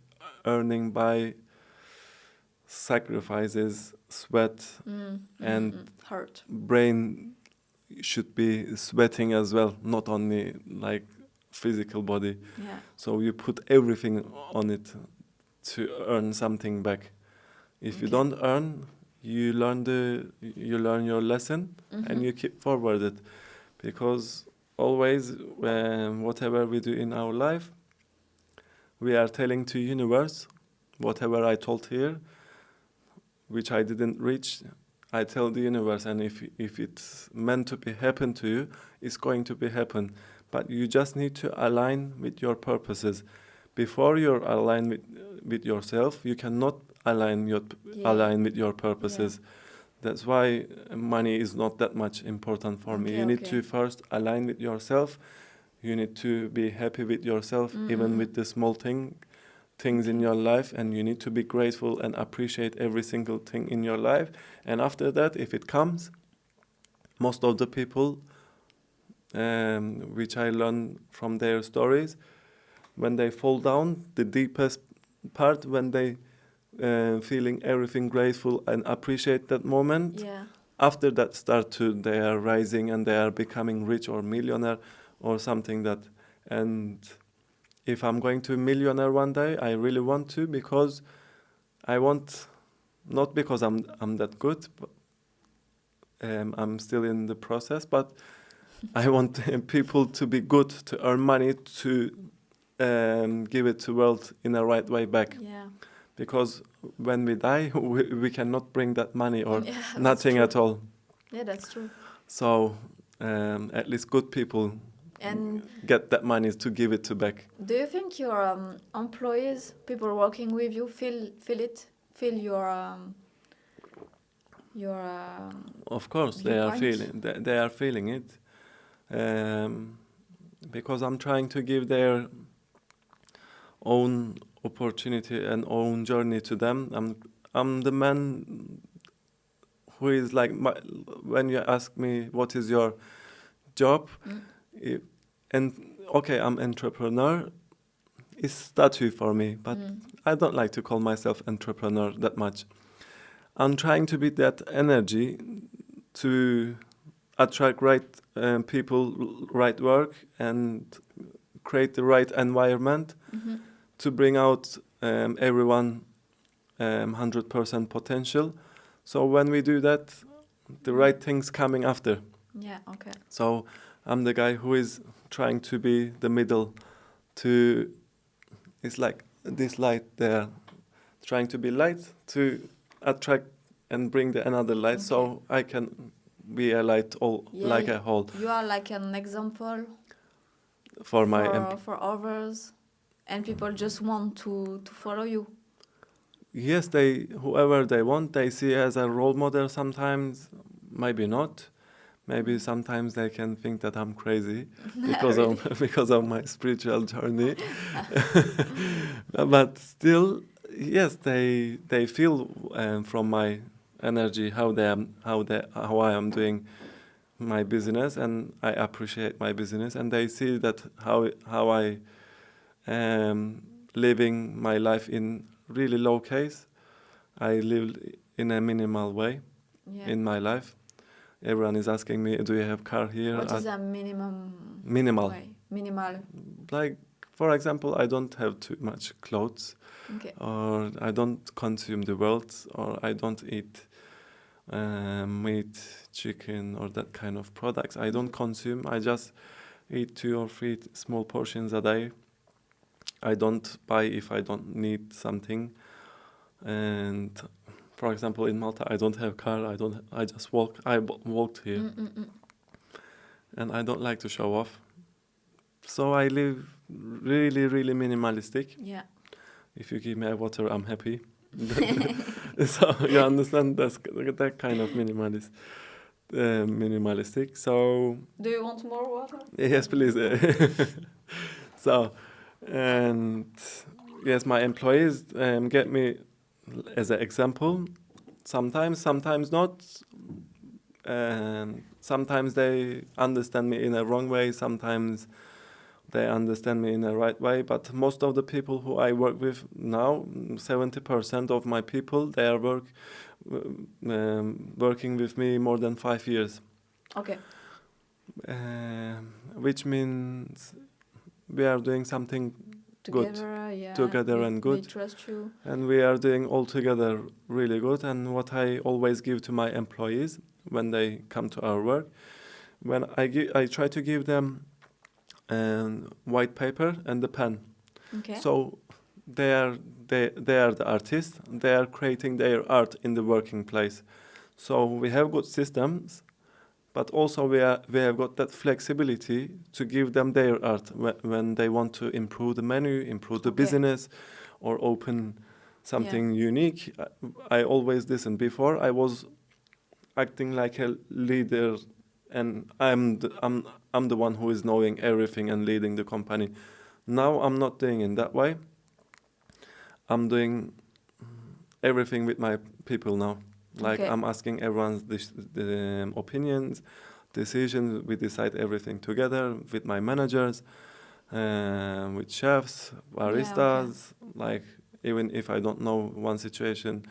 earning by sacrifices, sweat, and heart. Brain should be sweating as well, not only like physical body. So you put everything on it to earn something back. If you don't earn, you learn your lesson, and you keep forward it, because always whatever we do in our life, we are telling to universe, whatever I told here, which I didn't reach, I tell the universe, and if it's meant to be happen to you, it's going to be happen. But you just need to align with your purposes. Before you're aligned with yourself, you cannot align with your purposes. That's why money is not that much important for me. You need to first align with yourself. You need to be happy with yourself, even with the small things in your life, and you need to be grateful and appreciate every single thing in your life. And after that, if it comes, most of the people, which I learned from their stories, when they fall down, the deepest part, when they feeling everything grateful and appreciate that moment, after that they are rising and they are becoming rich or millionaire or something that. And if I'm going to millionaire one day, I really want to, because I want, not because I'm that good, but, I'm still in the process, but I want people to be good, to earn money, to give it to world in a right way back. Because when we die, we cannot bring that money or nothing at all. Yeah, that's true. So at least good people and get that money to give it to back. Do you think your employees, people working with you, feel your of course, they are feeling it, because I'm trying to give their own opportunity and own journey to them. I'm the man who is like, when you ask me what is your job, and okay, I'm entrepreneur, it's statue for me, but I don't like to call myself entrepreneur that much. I'm trying to be that energy to attract right people, right work, and create the right environment to bring out everyone 100% potential. So when we do that, the right things coming after. So I'm the guy who is trying to be the middle to, it's like this light there, trying to be light to attract and bring the another light, so I can be a light like a whole. You are like an example for others, and people just want to follow you. Yes, whoever they want, they see as a role model sometimes, maybe not. Maybe sometimes they can think that I'm crazy because of my spiritual journey. But still, yes, they feel from my energy how I am doing my business, and I appreciate my business, and they see that how I am living my life in really low case. I live in a minimal way in my life. everyone is asking me, do you have car here? What is a minimum Minimal. way? Minimal. Like, for example, I don't have too much clothes, Okay. or I don't consume the world, or I don't eat meat, chicken, or that kind of products. I don't consume. I just eat 2 or 3 small portions a day. I don't buy if I don't need something. And for example, in Malta, I don't have car. I just walk. Walked here, and I don't like to show off. So I live really, really minimalistic. Yeah. If you give me a water, I'm happy. So you understand that kind of minimalistic. So Do you want more water? yes, please. So, and yes, my employees get me as an example. Sometimes not. And sometimes they understand me in a wrong way. Sometimes they understand me in a right way. But most of the people who I work with now, 70% of my people, they are working with me more than 5 years. Okay. Which means we are doing something Together, good, together and good. They trust you. And we are doing all together really good. And what I always give to my employees when they come to our work, when I try to give them white paper and the pen. Okay. So they are the artists. They are creating their art in the working place. So we have good systems, but also we have got that flexibility to give them their art when they want to improve the menu, improve the business, or open something unique. I always listen. Before I was acting like a leader, and I'm the one who is knowing everything and leading the company. Now I'm not doing it that way. I'm doing everything with my people now. Like I'm asking everyone's the opinions, decisions. We decide everything together with my managers, with chefs, baristas. Like even if I don't know one situation,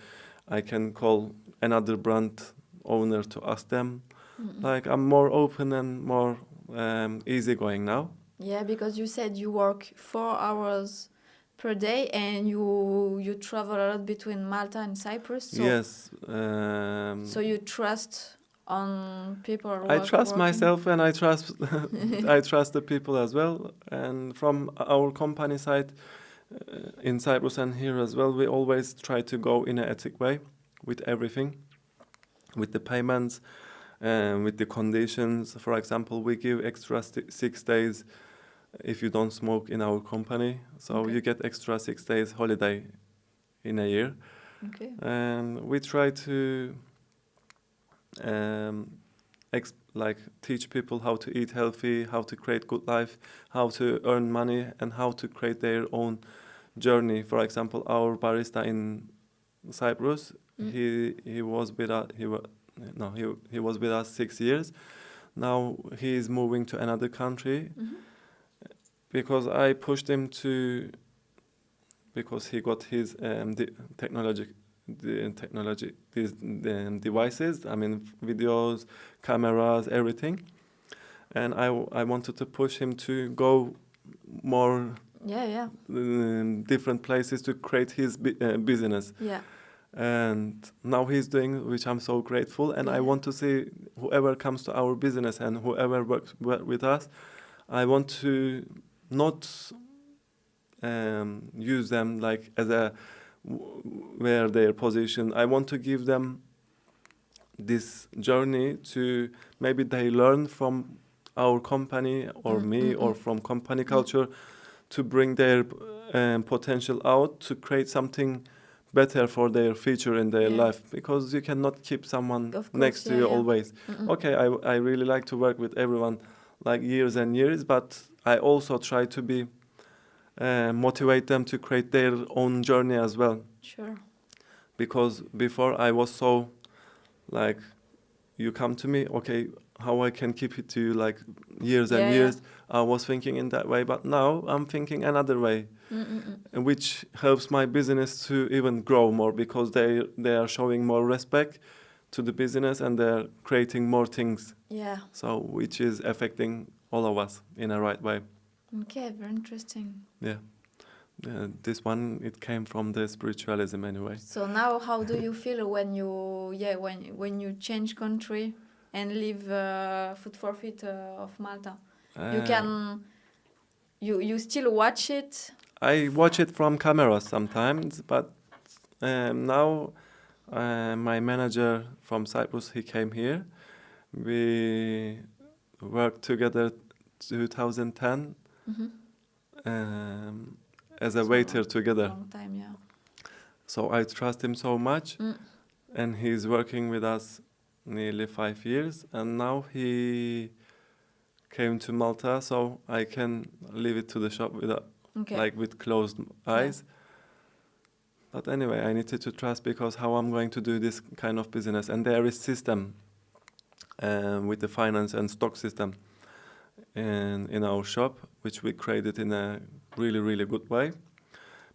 I can call another brand owner to ask them. Like I'm more open and more easygoing now. Yeah, because you said you work 4 hours per day and you travel a lot between Malta and Cyprus. So Yes. So you trust on people. I trust working? myself, and I trust I trust the people as well. And from our company side in Cyprus and here as well, we always try to go in an ethic way with everything, with the payments, with the conditions. For example, we give extra 6 days if you don't smoke in our company. So you get extra 6 days holiday in a year. Okay. And we try to teach people how to eat healthy, how to create good life, how to earn money, and how to create their own journey. For example, our barista in Cyprus, he was with us. He was with us 6 years. Now he is moving to another country because I pushed him to. Because he got his these devices, I mean videos, cameras, everything, and I wanted to push him to go more different places to create his business. Yeah. And now he's doing, which I'm so grateful, and I want to see whoever comes to our business and whoever works with us, I want to not use them like as a where their position. I want to give them this journey to maybe they learn from our company or me or from company culture to bring their potential out to create something better for their future in their life, because you cannot keep someone next to you always. Okay, I really like to work with everyone like years and years, but I also try to be motivate them to create their own journey as well. Sure. Because before I was so like, you come to me, okay, how I can keep it to you like years and years. I was thinking in that way, but now I'm thinking another way, which helps my business to even grow more, because they are showing more respect to the business, and they're creating more things. Yeah. So which is affecting all of us in a right way. Okay, very interesting. Yeah. This one, it came from the spiritualism anyway. So now, how do you feel when you change country and leave Food for Fit of Malta? You still watch it? I watch it from camera sometimes, but now my manager from Cyprus, he came here. We worked together 2010 as a waiter together. Long time, yeah. So I trust him so much, and he's working with us nearly 5 years, and now he came to Malta, so I can leave it to the shop with closed eyes. Yeah. But anyway, I needed to trust, because how I'm going to do this kind of business, and there is system with the finance and stock system in our shop, which we created in a really, really good way,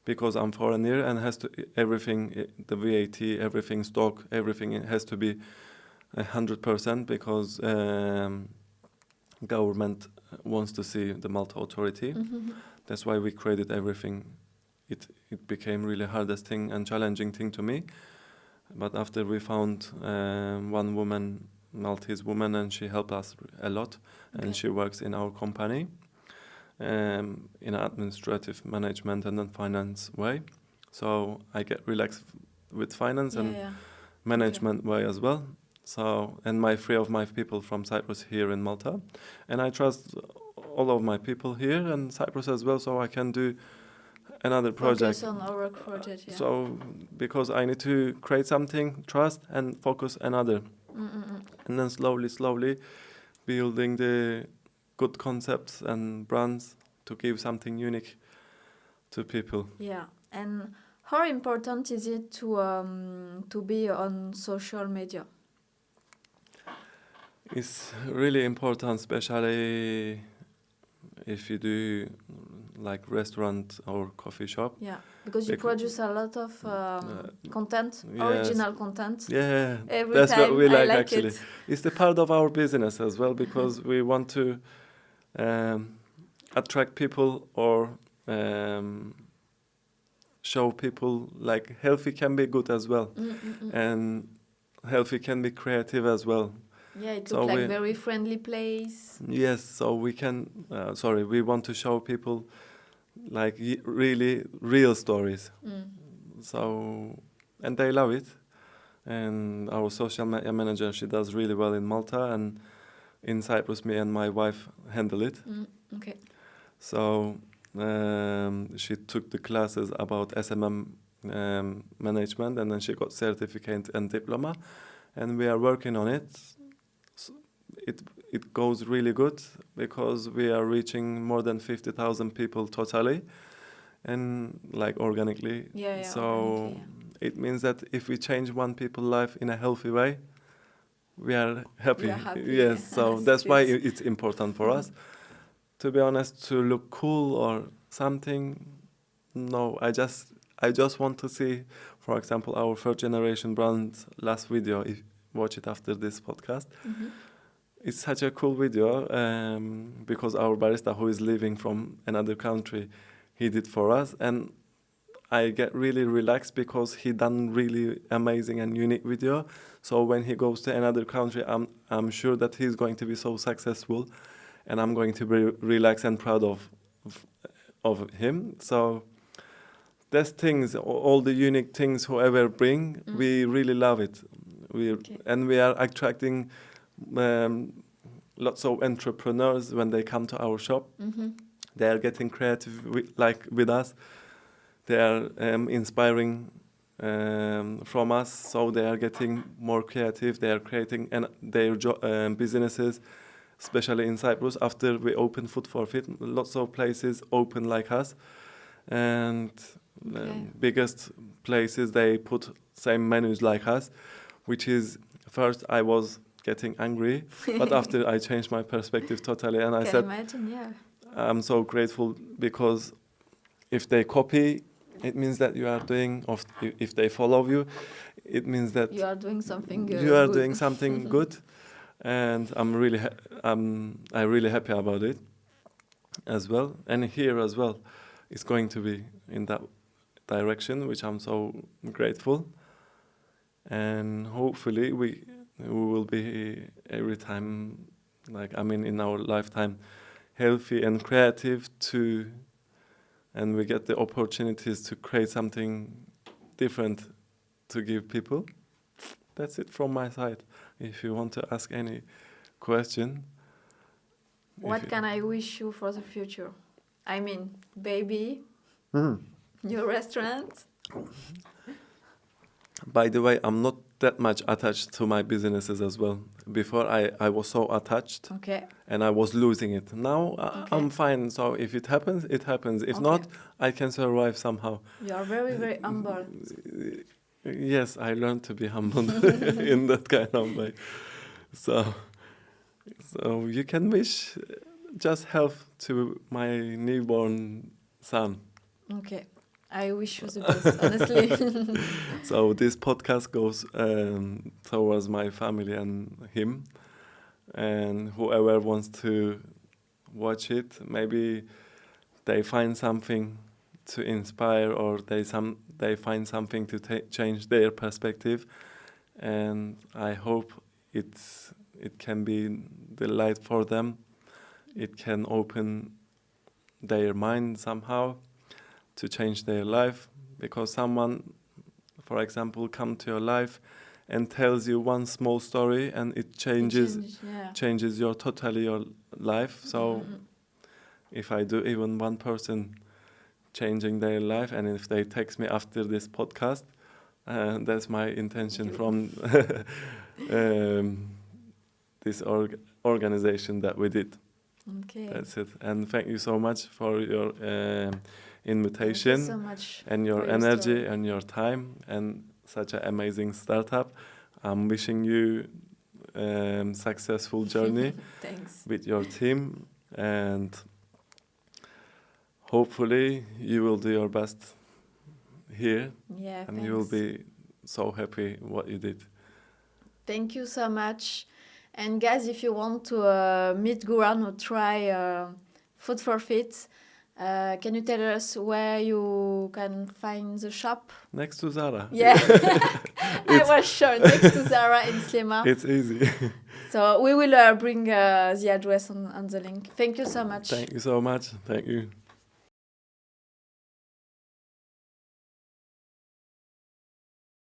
because I'm foreigner and everything, the VAT, everything stock, everything, it has to be 100%, because government wants to see the Malta authority. That's why we created everything. It became really hardest thing and challenging thing to me. But after we found one woman, Maltese woman, and she helped us a lot, and she works in our company in administrative management and then finance way. So I get relaxed with finance and management way as well. So, and three of my people from Cyprus here in Malta, and I trust all of my people here in Cyprus as well, so I can do another project. Focus on our project, yeah. So, because I need to create something, trust, and focus another. And then slowly building the good concepts and brands to give something unique to people. Yeah, and how important is it to be on social media? It's really important, especially if you do like restaurant or coffee shop. Yeah, because you produce a lot of content, original content. Yeah, that's time what we like actually. It's the part of our business as well, because we want to attract people or show people like healthy can be good as well, and healthy can be creative as well. Yeah, it looks like a very friendly place. Yes, so we can, we want to show people like really real stories. So, and they love it. And our social manager, she does really well in Malta, and in Cyprus, me and my wife handle it. Okay. So she took the classes about SMM management, and then she got certificate and diploma, and we are working on it. It goes really good, because we are reaching more than 50,000 people totally, and like organically. So it means that if we change one people's life in a healthy way, we are happy. Yes, so that's why it's important for us. To be honest, to look cool or something, no, I just want to see, for example, our third generation brand last video, if watch it after this podcast. It's such a cool video, because our barista, who is living from another country, he did for us, and I get really relaxed, because he done really amazing and unique video. So when he goes to another country, I'm sure that he's going to be so successful, and I'm going to be relaxed and proud of him. So there's things, all the unique things whoever bring, we really love it. And we are attracting lots of entrepreneurs when they come to our shop. They are getting creative with us. They are inspiring from us, so they are getting more creative. They are creating their businesses, especially in Cyprus. After we open Food for Fit, lots of places open like us, and biggest places, they put same menus like us, which is, first I was getting angry, but after I changed my perspective totally, and I said, I'm so grateful, because if they copy, it means that you are doing, if they follow you, it means that you are doing something you are good. doing something good, and I'm really happy about it as well. And here as well, it's going to be in that direction, which I'm so grateful. And hopefully we will be every time, in our lifetime, healthy and creative too, and we get the opportunities to create something different to give people. That's it from my side. If you want to ask any question. What can I wish you for the future? I mean, baby, your restaurant. By the way, I'm not that much attached to my businesses as well. Before I was so attached, Okay. and I was losing it. Now Okay. I'm fine. So if it happens, it happens. If not, I can survive somehow. You are very, very humble. Yes, I learned to be humble in that kind of way. So you can wish just health to my newborn son. Okay. I wish you the best, honestly. So this podcast goes towards my family and him, and whoever wants to watch it, maybe they find something to inspire, or they find something to change their perspective, and I hope it can be the light for them. It can open their mind somehow to change their life, because someone, for example, come to your life and tells you one small story, and it changes your life. So if I do even one person changing their life, and if they text me after this podcast, that's my intention from this organization that we did. Okay. That's it. And thank you so much for your invitation. Thank you so much and your for your energy story. and your time, and such an amazing startup. I'm wishing you successful journey Thanks. with your team, and hopefully you will do your best here, Yeah, and thanks. you will be so happy what you did. Thank you so much. And guys, if you want to meet Guran or try Food for Fit, can you tell us where you can find the shop? Next to Zara. Yeah, I was sure. Next to Zara in Slema. It's easy. So we will bring the address on the link. Thank you so much. Thank you so much. Thank you.